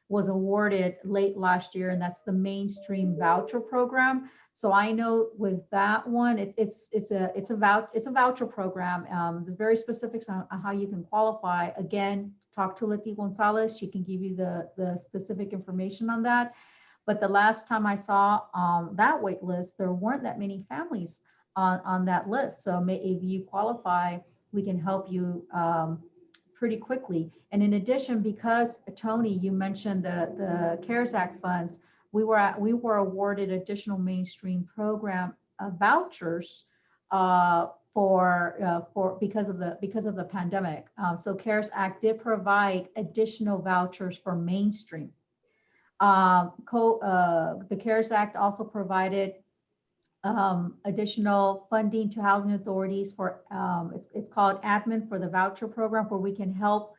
was awarded late last year, and that's the Mainstream Voucher Program. So I know with that one, it's a voucher program. There's very specifics on how you can qualify. Again, talk to Leti Gonzalez. She can give you the specific information on that. But the last time I saw that wait list, there weren't that many families on that list. So if you qualify, we can help you pretty quickly. And in addition, because Tony, you mentioned the CARES Act funds, we were awarded additional mainstream program vouchers because of the pandemic. So CARES Act did provide additional vouchers for mainstream. The CARES Act also provided additional funding to housing authorities for it's called admin for the voucher program, where we can help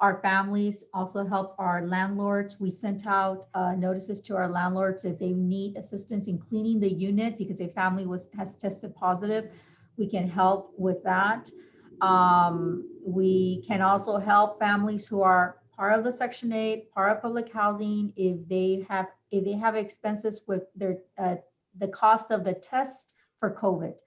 our families, also help our landlords. We sent out notices to our landlords that they need assistance in cleaning the unit because a family has tested positive. We can help with that. We can also help families who are part of the Section 8, part of public housing, if they have expenses with their the cost of the test for COVID.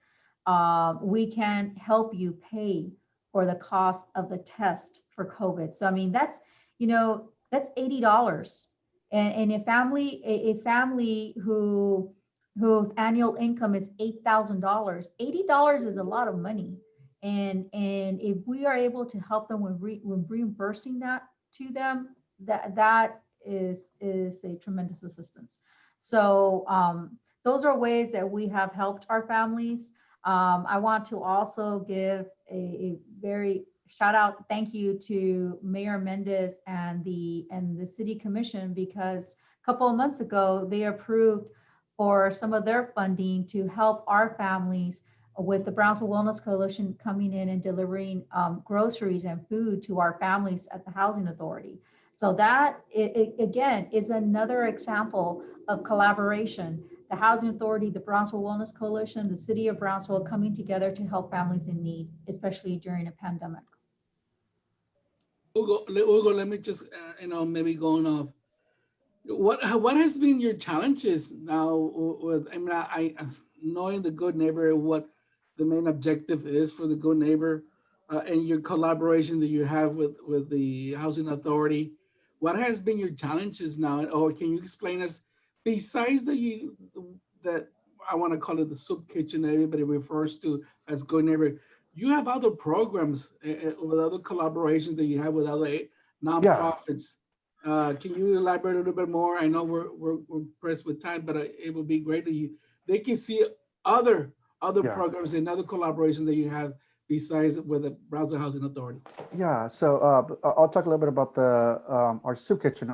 We can help you pay for the cost of the test for COVID. So I mean, that's $80. And a family whose annual income is $8,000, $80 is a lot of money. And if we are able to help them with reimbursing that to them, that is a tremendous assistance. So those are ways that we have helped our families. I want to also give a very shout out, thank you to Mayor Mendez and the City Commission, because a couple of months ago, they approved for some of their funding to help our families with the Brownsville Wellness Coalition coming in and delivering groceries and food to our families at the Housing Authority. So that, again, is another example of collaboration. The Housing Authority, the Brownsville Wellness Coalition, the City of Brownsville coming together to help families in need, especially during a pandemic. Hugo, let me just, maybe going off. What has been your challenges now with, I knowing the good neighbor, what the main objective is for the good neighbor and your collaboration that you have with the Housing Authority. What has been your challenges now? Or can you explain us, besides that I want to call it the soup kitchen that everybody refers to as good neighbor, you have other programs with other collaborations that you have with other nonprofits. Yeah. Can you elaborate a little bit more? I know we're pressed with time, but it would be great that they can see other programs and other collaborations that you have besides with the Brownsville Housing Authority. Yeah, so I'll talk a little bit about our soup kitchen.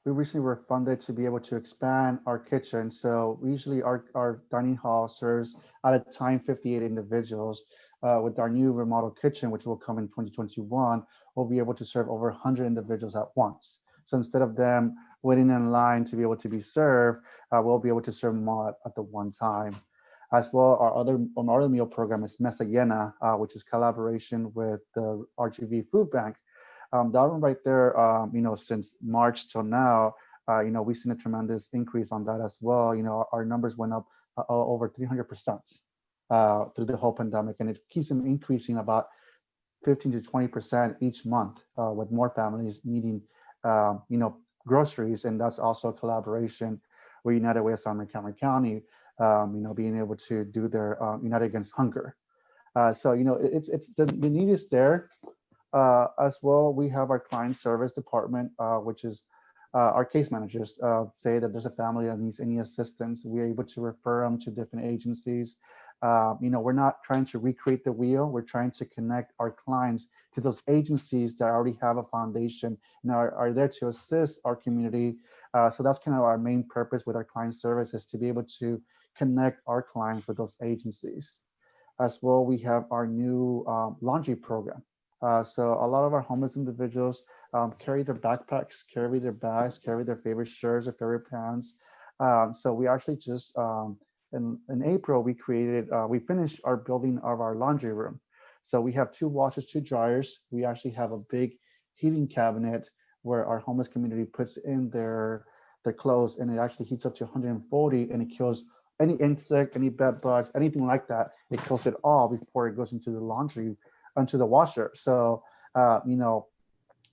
We recently were funded to be able to expand our kitchen. So usually our dining hall serves at a time 58 individuals. With our new remodeled kitchen, which will come in 2021, we'll be able to serve over 100 individuals at once. So instead of them waiting in line to be able to be served, we'll be able to serve them all at the one time. As well, our other meal program is Mesa Llena, which is collaboration with the Rgb Food Bank. That one right there, since March till now, we've seen a tremendous increase on that as well. Our numbers went up over 300% through the whole pandemic, and it keeps them increasing about 15 to 20% each month with more families needing, groceries. And that's also a collaboration with United Way of San Montgomery County, being able to do their United Against Hunger. So, it's the need is there. As well, we have our client service department, which is our case managers say that there's a family that needs any assistance. We're able to refer them to different agencies. We're not trying to recreate the wheel. We're trying to connect our clients to those agencies that already have a foundation and are there to assist our community So that's kind of our main purpose with our client service, is to be able to connect our clients with those agencies. As well, we have our new laundry program. So a lot of our homeless individuals carry their backpacks, carry their bags, carry their favorite shirts or favorite pants. So we actually just in April we finished our building of our laundry room. So we have 2 washers, 2 dryers. We actually have a big heating cabinet where our homeless community puts in their clothes, and it actually heats up to 140, and it kills any insect, any bed bugs, anything like that. It kills it all before it goes into the laundry, onto the washer. So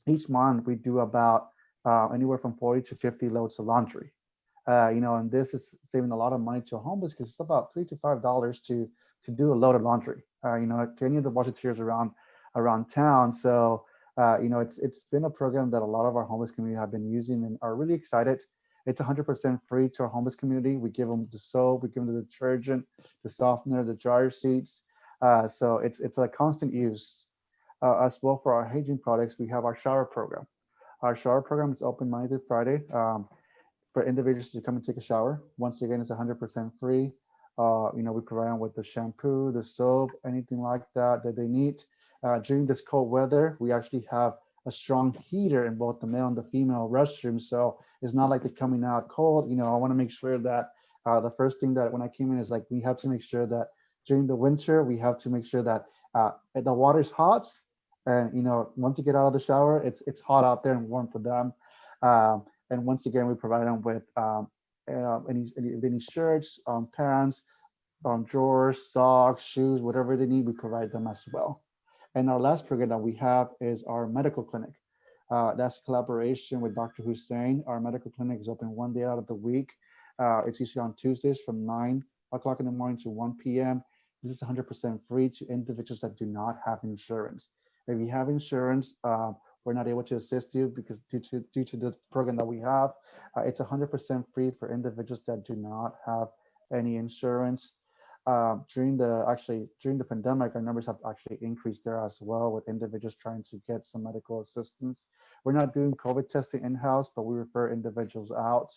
each month we do about anywhere from 40 to 50 loads of laundry. And this is saving a lot of money to a homeless, because it's about $3 to $5 to do a load of laundry. To any of the volunteers around town. So it's been a program that a lot of our homeless community have been using and are really excited. It's 100% free to our homeless community. We give them the soap, we give them the detergent, the softener, the dryer sheets. So it's a constant use. As well, for our hygiene products, we have our shower program. Our shower program is open Monday to Friday for individuals to come and take a shower. Once again, it's 100% free. We provide them with the shampoo, the soap, anything like that they need. During this cold weather, we actually have a strong heater in both the male and the female restrooms. So it's not like they're coming out cold. I want to make sure that the first thing that when I came in is like, we have to make sure that during the winter, we have to make sure that the water's hot. And, once you get out of the shower, it's hot out there and warm for them. And once again, we provide them with any shirts, pants, drawers, socks, shoes, whatever they need, we provide them as well. And our last program that we have is our medical clinic. That's collaboration with Dr. Hussein. Our medical clinic is open 1 day out of the week. It's usually on Tuesdays from 9 o'clock in the morning to 1 p.m. This is 100% free to individuals that do not have insurance. If you have insurance, we're not able to assist you because due to the program that we have, it's 100% free for individuals that do not have any insurance. During the pandemic, our numbers have actually increased there as well, with individuals trying to get some medical assistance. We're not doing COVID testing in-house, but we refer individuals out,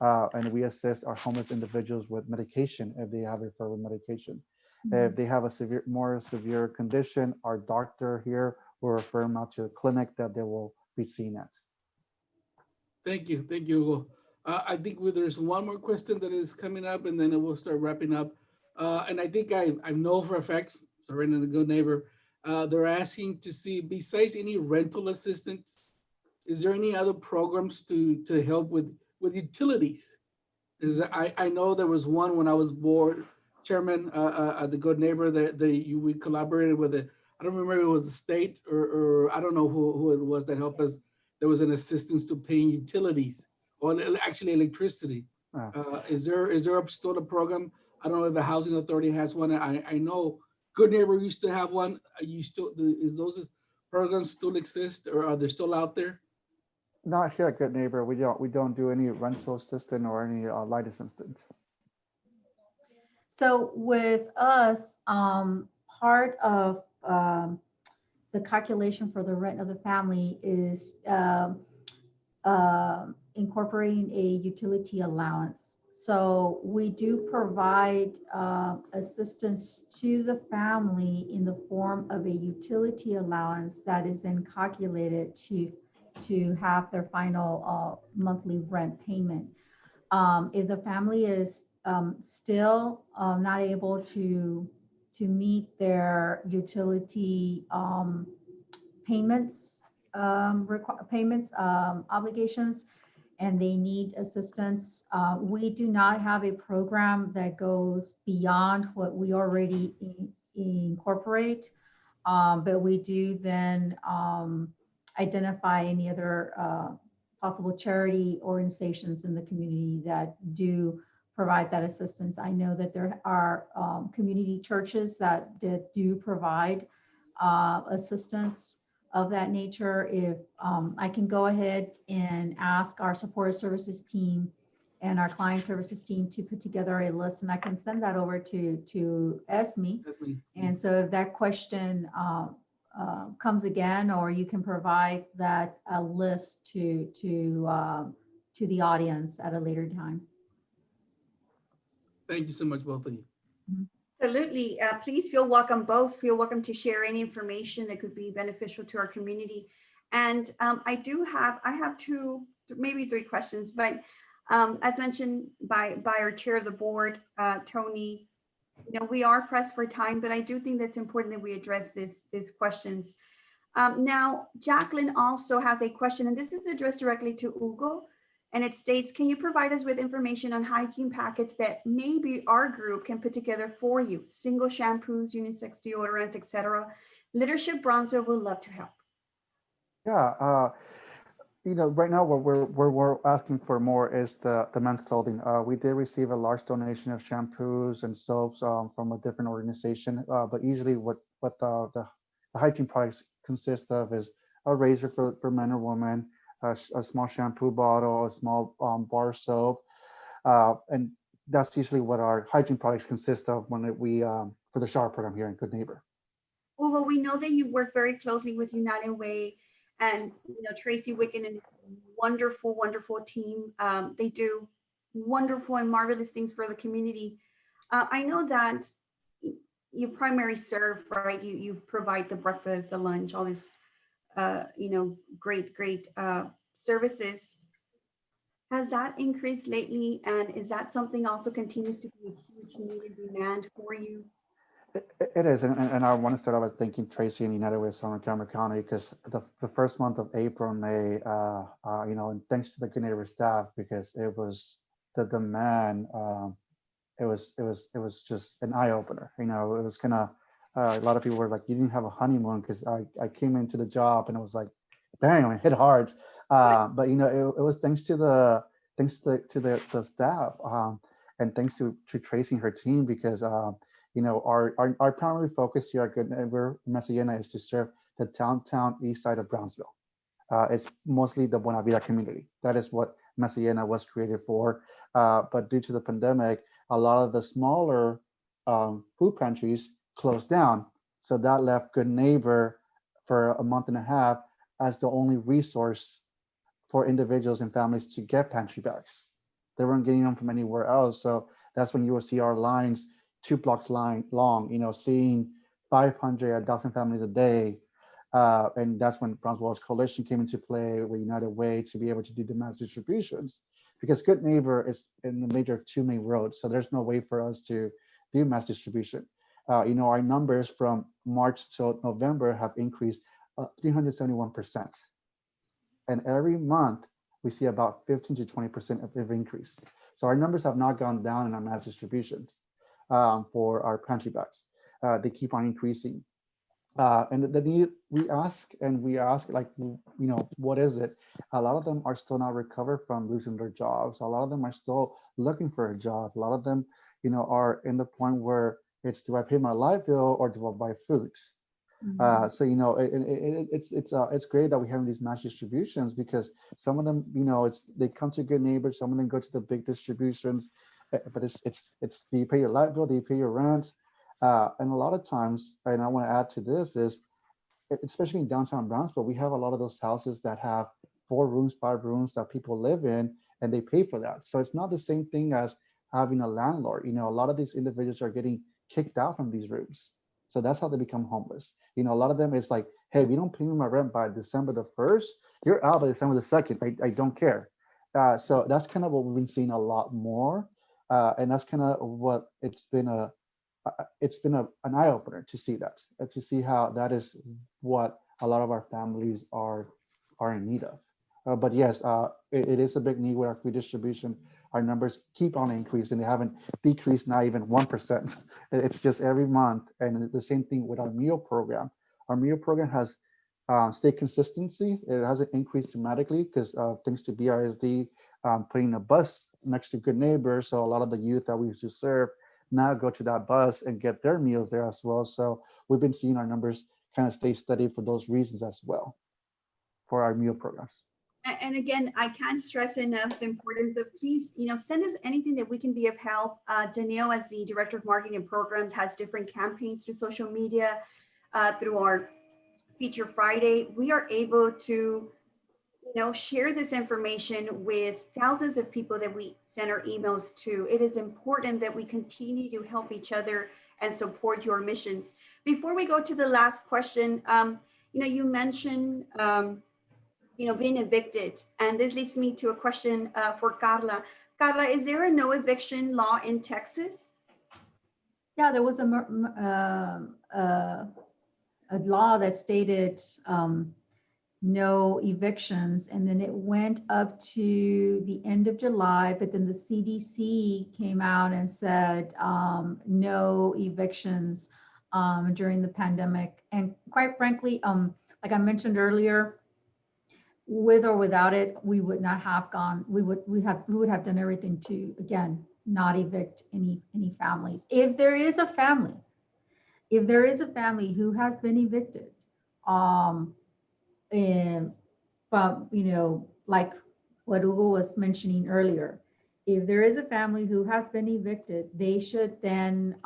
and we assist our homeless individuals with medication if they have referral medication. If they have a more severe condition, our doctor here will refer them out to a clinic that they will be seen at. Thank you, Hugo. I think there's one more question that is coming up, and then we'll start wrapping up. And I think I know for a fact, Serena, the good neighbor, they're asking to see, besides any rental assistance, is there any other programs to help with utilities? I know there was one when I was board chairman, the good neighbor that we collaborated with it. I don't remember if it was the state or I don't know who it was that helped us. There was an assistance to paying utilities or actually electricity. Is there still a program? I don't know if the housing authority has one. I know Good Neighbor used to have one. Is those programs still exist, or are they still out there? Not here at Good Neighbor. We don't do any rental assistance or any light assistance. So with us, part of the calculation for the rent of the family is incorporating a utility allowance. So we do provide assistance to the family in the form of a utility allowance that is then calculated to have their final monthly rent payment. If the family is still not able to meet their utility payments obligations, and they need assistance, we do not have a program that goes beyond what we already incorporate, but we do then identify any other possible charity organizations in the community that do provide that assistance. I know that there are community churches that do provide assistance of that nature. If I can go ahead and ask our support services team and our client services team to put together a list, and I can send that over to Esme. And so if that question comes again, or you can provide that list to to the audience at a later time. Thank you so much, both of you. Absolutely. Please feel welcome. Both feel welcome to share any information that could be beneficial to our community. And I have two, maybe three questions, but as mentioned by our chair of the board, Tony, we are pressed for time, but I do think that's important that we address these questions. Now, Jacqueline also has a question, and this is addressed directly to Hugo. And it states, can you provide us with information on hygiene packets that maybe our group can put together for you? Single shampoos, unisex deodorants, etc. Leadership Brownsville would love to help. Yeah, right now what we're asking for more is the men's clothing. We did receive a large donation of shampoos and soaps from a different organization, but usually what the hygiene products consist of is a razor for men or women, a small shampoo bottle, a small bar soap, and that's usually what our hygiene products consist of when we for the shower program here in Good Neighbor. Well, we know that you work very closely with United Way, and Tracy Wicken and wonderful, wonderful team. They do wonderful and marvelous things for the community. I know that you primarily serve, right? You provide the breakfast, the lunch, all this great services. Has that increased lately? And is that something also continues to be a huge need and demand for you? It is, and I want to start off by thanking Tracy and United Way of Montgomery County, because the first month of April and May, and thanks to the Good Neighbor staff, because it was the demand. It was just an eye opener. It was kind of a lot of people were like, you didn't have a honeymoon, because I came into the job and it was like, bang, it hit hard. But it was thanks to the staff, and thanks to Tracy and her team, because our primary focus here at Good Neighbor Mesa Llena is to serve the downtown east side of Brownsville. It's mostly the Buena Vida community. That is what Mesa Llena was created for. But due to the pandemic, a lot of the smaller food pantries closed down. So that left Good Neighbor for a month and a half as the only resource for individuals and families to get pantry bags. They weren't getting them from anywhere else. So that's when you will see our lines 2 blocks long, seeing 500, 1,000 families a day. And that's when Brownsville's coalition came into play with United Way to be able to do the mass distributions, because Good Neighbor is in the major 2 main roads. So there's no way for us to do mass distribution. Our numbers from March to November have increased 371%. And every month we see about 15 to 20% of increase. So our numbers have not gone down in our mass distributions for our pantry bags. They keep on increasing. And the need, we ask, like, what is it? A lot of them are still not recovered from losing their jobs. A lot of them are still looking for a job. A lot of them, are in the point where it's, do I pay my light bill or do I buy foods? So it's great that we have these mass distributions, because some of them, they come to Good Neighbor, some of them go to the big distributions, but it's do you pay your light bill, do you pay your rent? And a lot of times, and I want to add to this, is especially in downtown Brownsville, we have a lot of those houses that have 4 rooms, 5 rooms that people live in, and they pay for that. So it's not the same thing as having a landlord. A lot of these individuals are getting kicked out from these rooms. So that's how they become homeless. A lot of them, it's like, hey, if you don't pay me my rent by December the 1st, you're out by December the 2nd. I don't care. So that's kind of what we've been seeing a lot more. And that's kind of what it's been an eye opener to see that, to see how that is what a lot of our families are in need of. But yes, it is a big need with our food distribution. Our numbers keep on increasing. They haven't decreased, not even 1%. It's just every month. And the same thing with our meal program. Our meal program has stayed consistency. It hasn't increased dramatically because thanks to BRSD putting a bus next to Good Neighbor. So a lot of the youth that we used to serve now go to that bus and get their meals there as well. So we've been seeing our numbers kind of stay steady for those reasons as well for our meal programs. And again, I can't stress enough the importance of, please, send us anything that we can be of help. Danielle, as the Director of Marketing and Programs, has different campaigns through social media, through our Feature Friday. We are able to, share this information with thousands of people that we send our emails to. It is important that we continue to help each other and support your missions. Before we go to the last question, you mentioned, being evicted, and this leads me to a question for Carla. Carla, is there a no eviction law in Texas? Yeah, there was a law that stated no evictions, and then it went up to the end of July, but then the CDC came out and said no evictions during the pandemic. And quite frankly, like I mentioned earlier, with or without it, we would not have gone, we would have done everything to, again, not evict any families. If there is a family who has been evicted, and from, like what Hugo was mentioning earlier, if there is a family who has been evicted, they should then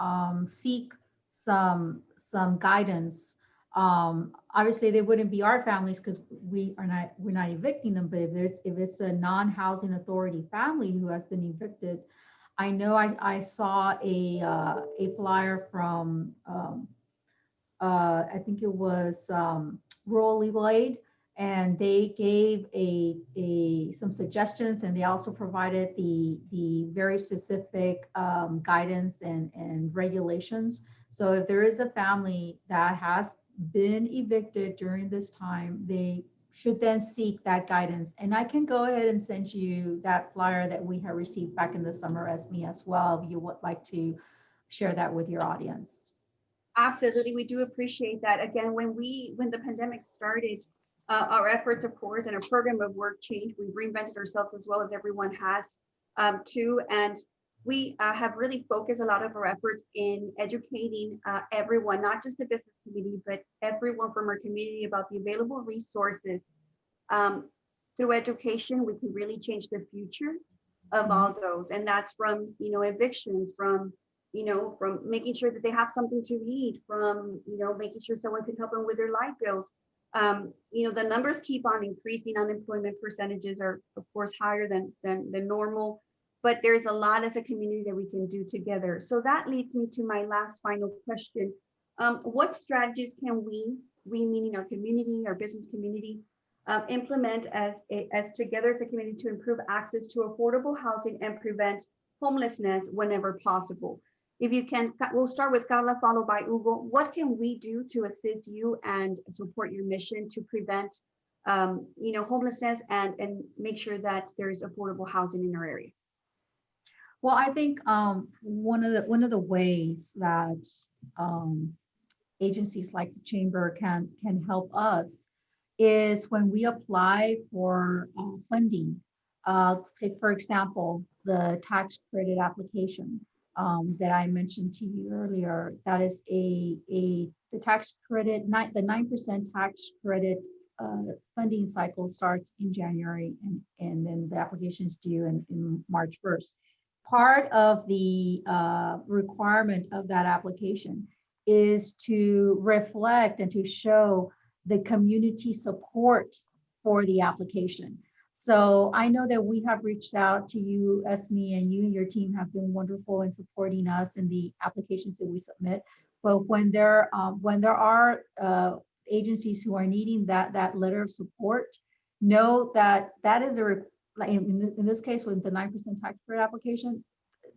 seek some guidance. Obviously, they wouldn't be our families because we're not evicting them. But if it's a non-housing authority family who has been evicted, I know I saw a flyer from I think it was Rural Legal Aid, and they gave some suggestions, and they also provided the very specific guidance and regulations. So if there is a family that has been evicted during this time, they should then seek that guidance. And I can go ahead and send you that flyer that we have received back in the summer, Esme, as well, if you would like to share that with your audience. Absolutely, we do appreciate that. Again, when the pandemic started, our efforts, of course, and our program of work changed. We reinvented ourselves as well as everyone has too, and we have really focused a lot of our efforts in educating everyone, not just the business community, but everyone from our community about the available resources. Through education, we can really change the future of all those, and that's from evictions, from making sure that they have something to eat, from making sure someone can help them with their light bills. The numbers keep on increasing. Unemployment percentages are, of course, higher than normal, but there's a lot as a community that we can do together. So that leads me to my last final question. What strategies can we meaning our community, our business community, implement as together as a community to improve access to affordable housing and prevent homelessness whenever possible? If you can, we'll start with Carla, followed by Hugo. What can we do to assist you and support your mission to prevent, homelessness and make sure that there is affordable housing in our area? Well, I think one of the ways that agencies like the Chamber can help us is when we apply for funding. Take, for example, the tax credit application that I mentioned to you earlier. That is the tax credit, the 9% tax credit funding cycle starts in January, and then the application is due in March 1st. Part of the requirement of that application is to reflect and to show the community support for the application. So I know that we have reached out to you, Esme, and you and your team have been wonderful in supporting us in the applications that we submit. But when there are agencies who are needing that letter of support, know that is like in this case with the 9% tax credit application,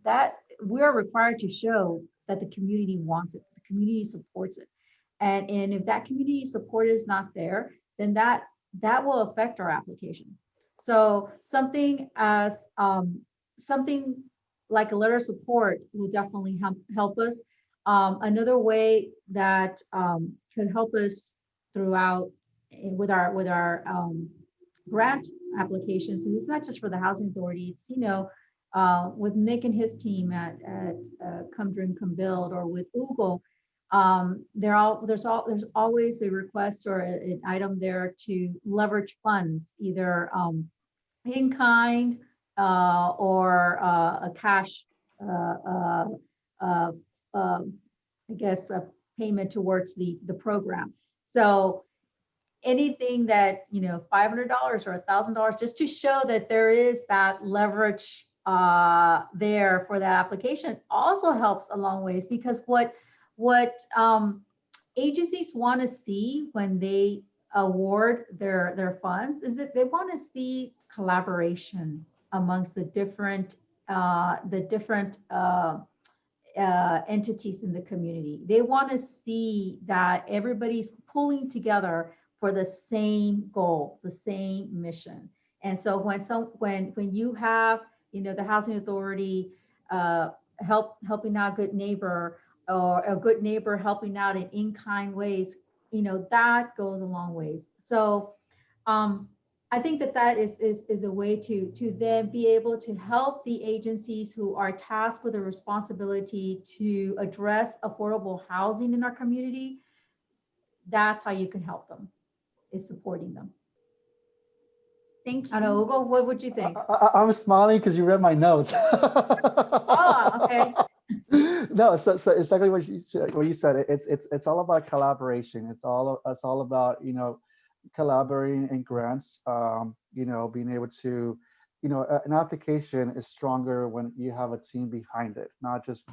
that we are required to show that the community wants it, the community supports it. And if that community support is not there, then that will affect our application. So something like a letter of support will definitely help us. Another way that could help us throughout with our grant applications, and it's not just for the housing authority, it's with Nick and his team at Come Dream, Come Build, or with Hugo, there's always a request or an item there to leverage funds, either in kind or a cash, I guess, a payment towards the program. So anything that, $500 or $1,000, just to show that there is that leverage there for that application also helps a long ways, because what agencies want to see when they award their funds is that they want to see collaboration amongst the different entities in the community. They want to see that everybody's pulling together for the same goal, the same mission. And so when you have, the housing authority helping out good neighbor, or a good neighbor helping out in in-kind ways, that goes a long ways. So I think that is a way to then be able to help the agencies who are tasked with the responsibility to address affordable housing in our community. That's how you can help them, is supporting them. Thank I know, you. Hugo, what would you think? I'm smiling because you read my notes. Oh, okay. No, so exactly what you said. It's all about collaboration. It's all about collaborating in grants. Being able to, an application is stronger when you have a team behind it, not just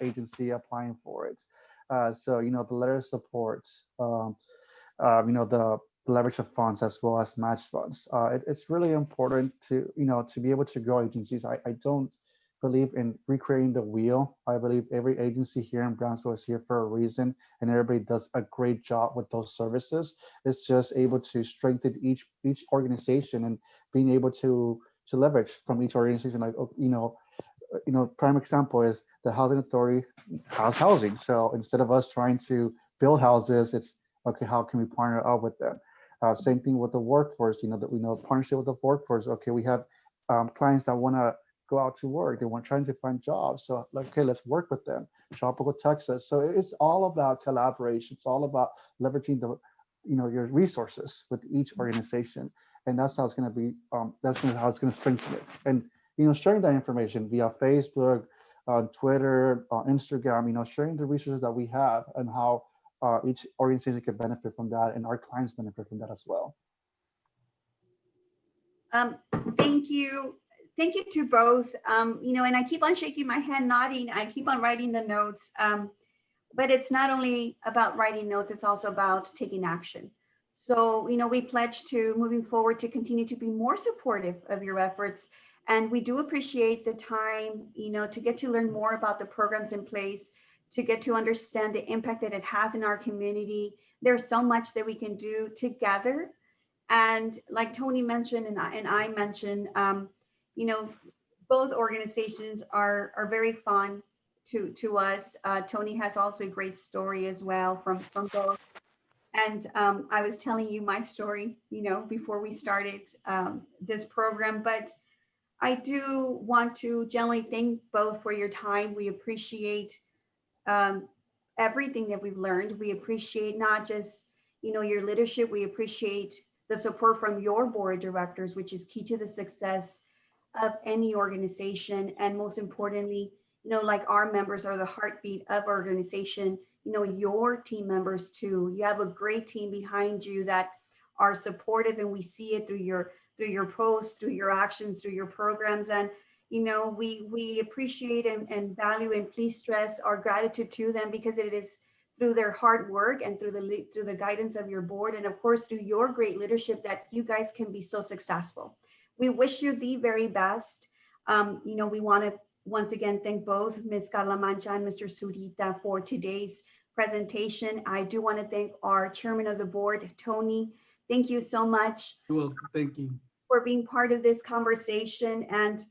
agency applying for it. So the letter of support, the leverage of funds as well as match funds. It's really important to to be able to grow agencies. I don't believe in recreating the wheel. I believe every agency here in Brownsville is here for a reason, and everybody does a great job with those services. It's just able to strengthen each organization and being able to leverage from each organization. Like prime example is the housing authority has housing. So instead of us trying to build houses, it's okay, how can we partner up with them? Same thing with the workforce. Partnership with the workforce. Okay, we have clients that want to go out to work. They want trying to find jobs. So okay, let's work with them. Tropical Texas. So it's all about collaboration. It's all about leveraging the, your resources with each organization, and that's how it's going to be. That's how it's going to strengthen it. And sharing that information via Facebook, Twitter, Instagram. Sharing the resources that we have and how each organization can benefit from that, and our clients benefit from that as well. Thank you. Thank you to both. And I keep on shaking my head, nodding. I keep on writing the notes. But it's not only about writing notes, it's also about taking action. So, we pledge to moving forward to continue to be more supportive of your efforts. And we do appreciate the time, to get to learn more about the programs in place, to get to understand the impact that it has in our community. There's so much that we can do together. And like Tony mentioned, and I mentioned, both organizations are very fun to us. Tony has also a great story as well from both. And I was telling you my story, before we started this program, but I do want to generally thank both for your time. We appreciate everything that we've learned. We appreciate not just, your leadership, we appreciate the support from your board of directors, which is key to the success of any organization. And most importantly, like our members are the heartbeat of our organization, your team members too. You have a great team behind you that are supportive, and we see it through your posts, through your actions, through your programs. And we appreciate and value, and please stress our gratitude to them, because it is through their hard work and through the guidance of your board, and of course through your great leadership, that you guys can be so successful. We wish you the very best. We want to once again thank both Ms. Carla Mancha and Mr. Zurita for today's presentation. I do want to thank our chairman of the board, Tony. Thank you so much. Well, thank you for being part of this conversation. And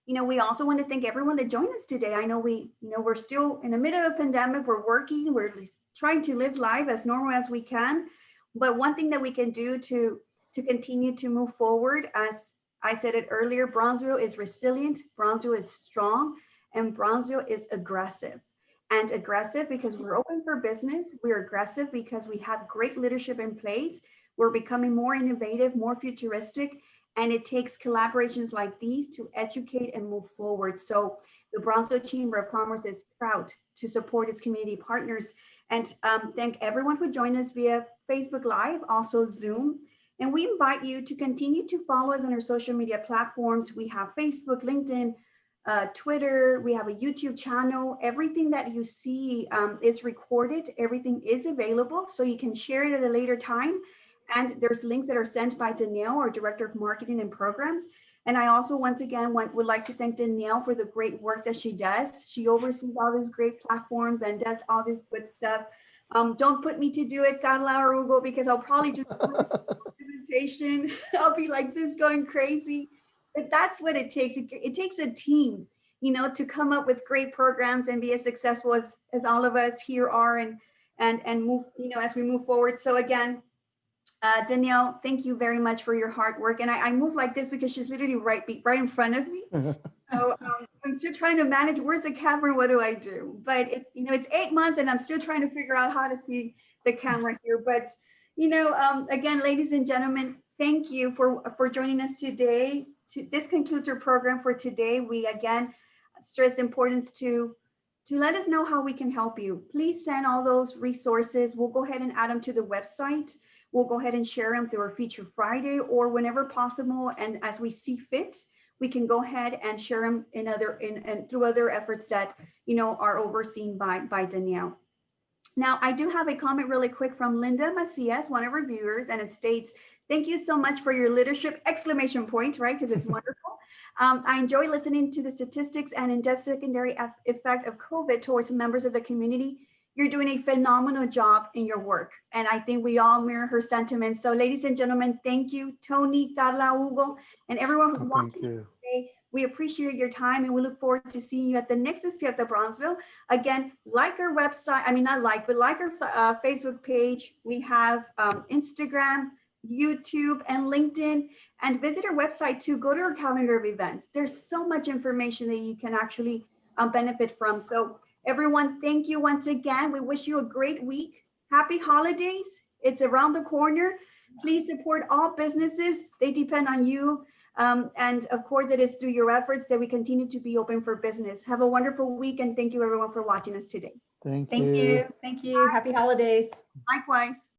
we also want to thank everyone that joined us today. I know we're still in the middle of a pandemic. We're working, we're trying to live life as normal as we can. But one thing that we can do to continue to move forward, as I said it earlier, Brownsville is resilient, Brownsville is strong, and Brownsville is aggressive. And aggressive because we're open for business. We're aggressive because we have great leadership in place. We're becoming more innovative, more futuristic, and it takes collaborations like these to educate and move forward. So the Brownsville Chamber of Commerce is proud to support its community partners, and thank everyone who joined us via Facebook Live, also Zoom. And we invite you to continue to follow us on our social media platforms. We have Facebook, LinkedIn, Twitter, we have a YouTube channel. Everything that you see is recorded. Everything is available, so you can share it at a later time. And there's links that are sent by Danielle, our Director of Marketing and Programs. And I also, once again, would like to thank Danielle for the great work that she does. She oversees all these great platforms and does all this good stuff. Don't put me to do it, Carla or Hugo, because I'll probably just presentation. I'll be like this going crazy. But that's what it takes. It takes a team, you know, to come up with great programs and be as successful as all of us here are and move, you know, as we move forward. So again, Danielle, thank you very much for your hard work. And I move like this because she's literally right in front of me. So I'm still trying to manage, where's the camera? What do I do? But you know, it's 8 months and I'm still trying to figure out how to see the camera here. But, you know, again, ladies and gentlemen, thank you for joining us today. This concludes our program for today. We again stress the importance to let us know how we can help you. Please send all those resources. We'll go ahead and add them to the website. We'll go ahead and share them through our Feature Friday or whenever possible. And as we see fit, we can go ahead and share them through other efforts that, you know, are overseen by Danielle. Now, I do have a comment really quick from Linda Macias, one of our viewers, and it states, thank you so much for your leadership, exclamation point, right? Because it's wonderful. I enjoy listening to the statistics and in just secondary effect of COVID towards members of the community. You're doing a phenomenal job in your work. And I think we all mirror her sentiments. So ladies and gentlemen, thank you, Tony, Carla, Hugo, and everyone who's watching today. We appreciate your time and we look forward to seeing you at the next Despierta Brownsville. Again, like our website, I mean, not like, but like our Facebook page. We have Instagram, YouTube, and LinkedIn, and visit our website to go to our calendar of events. There's so much information that you can actually benefit from. So everyone, thank you once again. We wish you a great week. Happy holidays. It's around the corner. Please support all businesses. They depend on you. And of course, it is through your efforts that we continue to be open for business. Have a wonderful week. And thank you everyone for watching us today. Thank you. Thank you. Happy holidays. Likewise.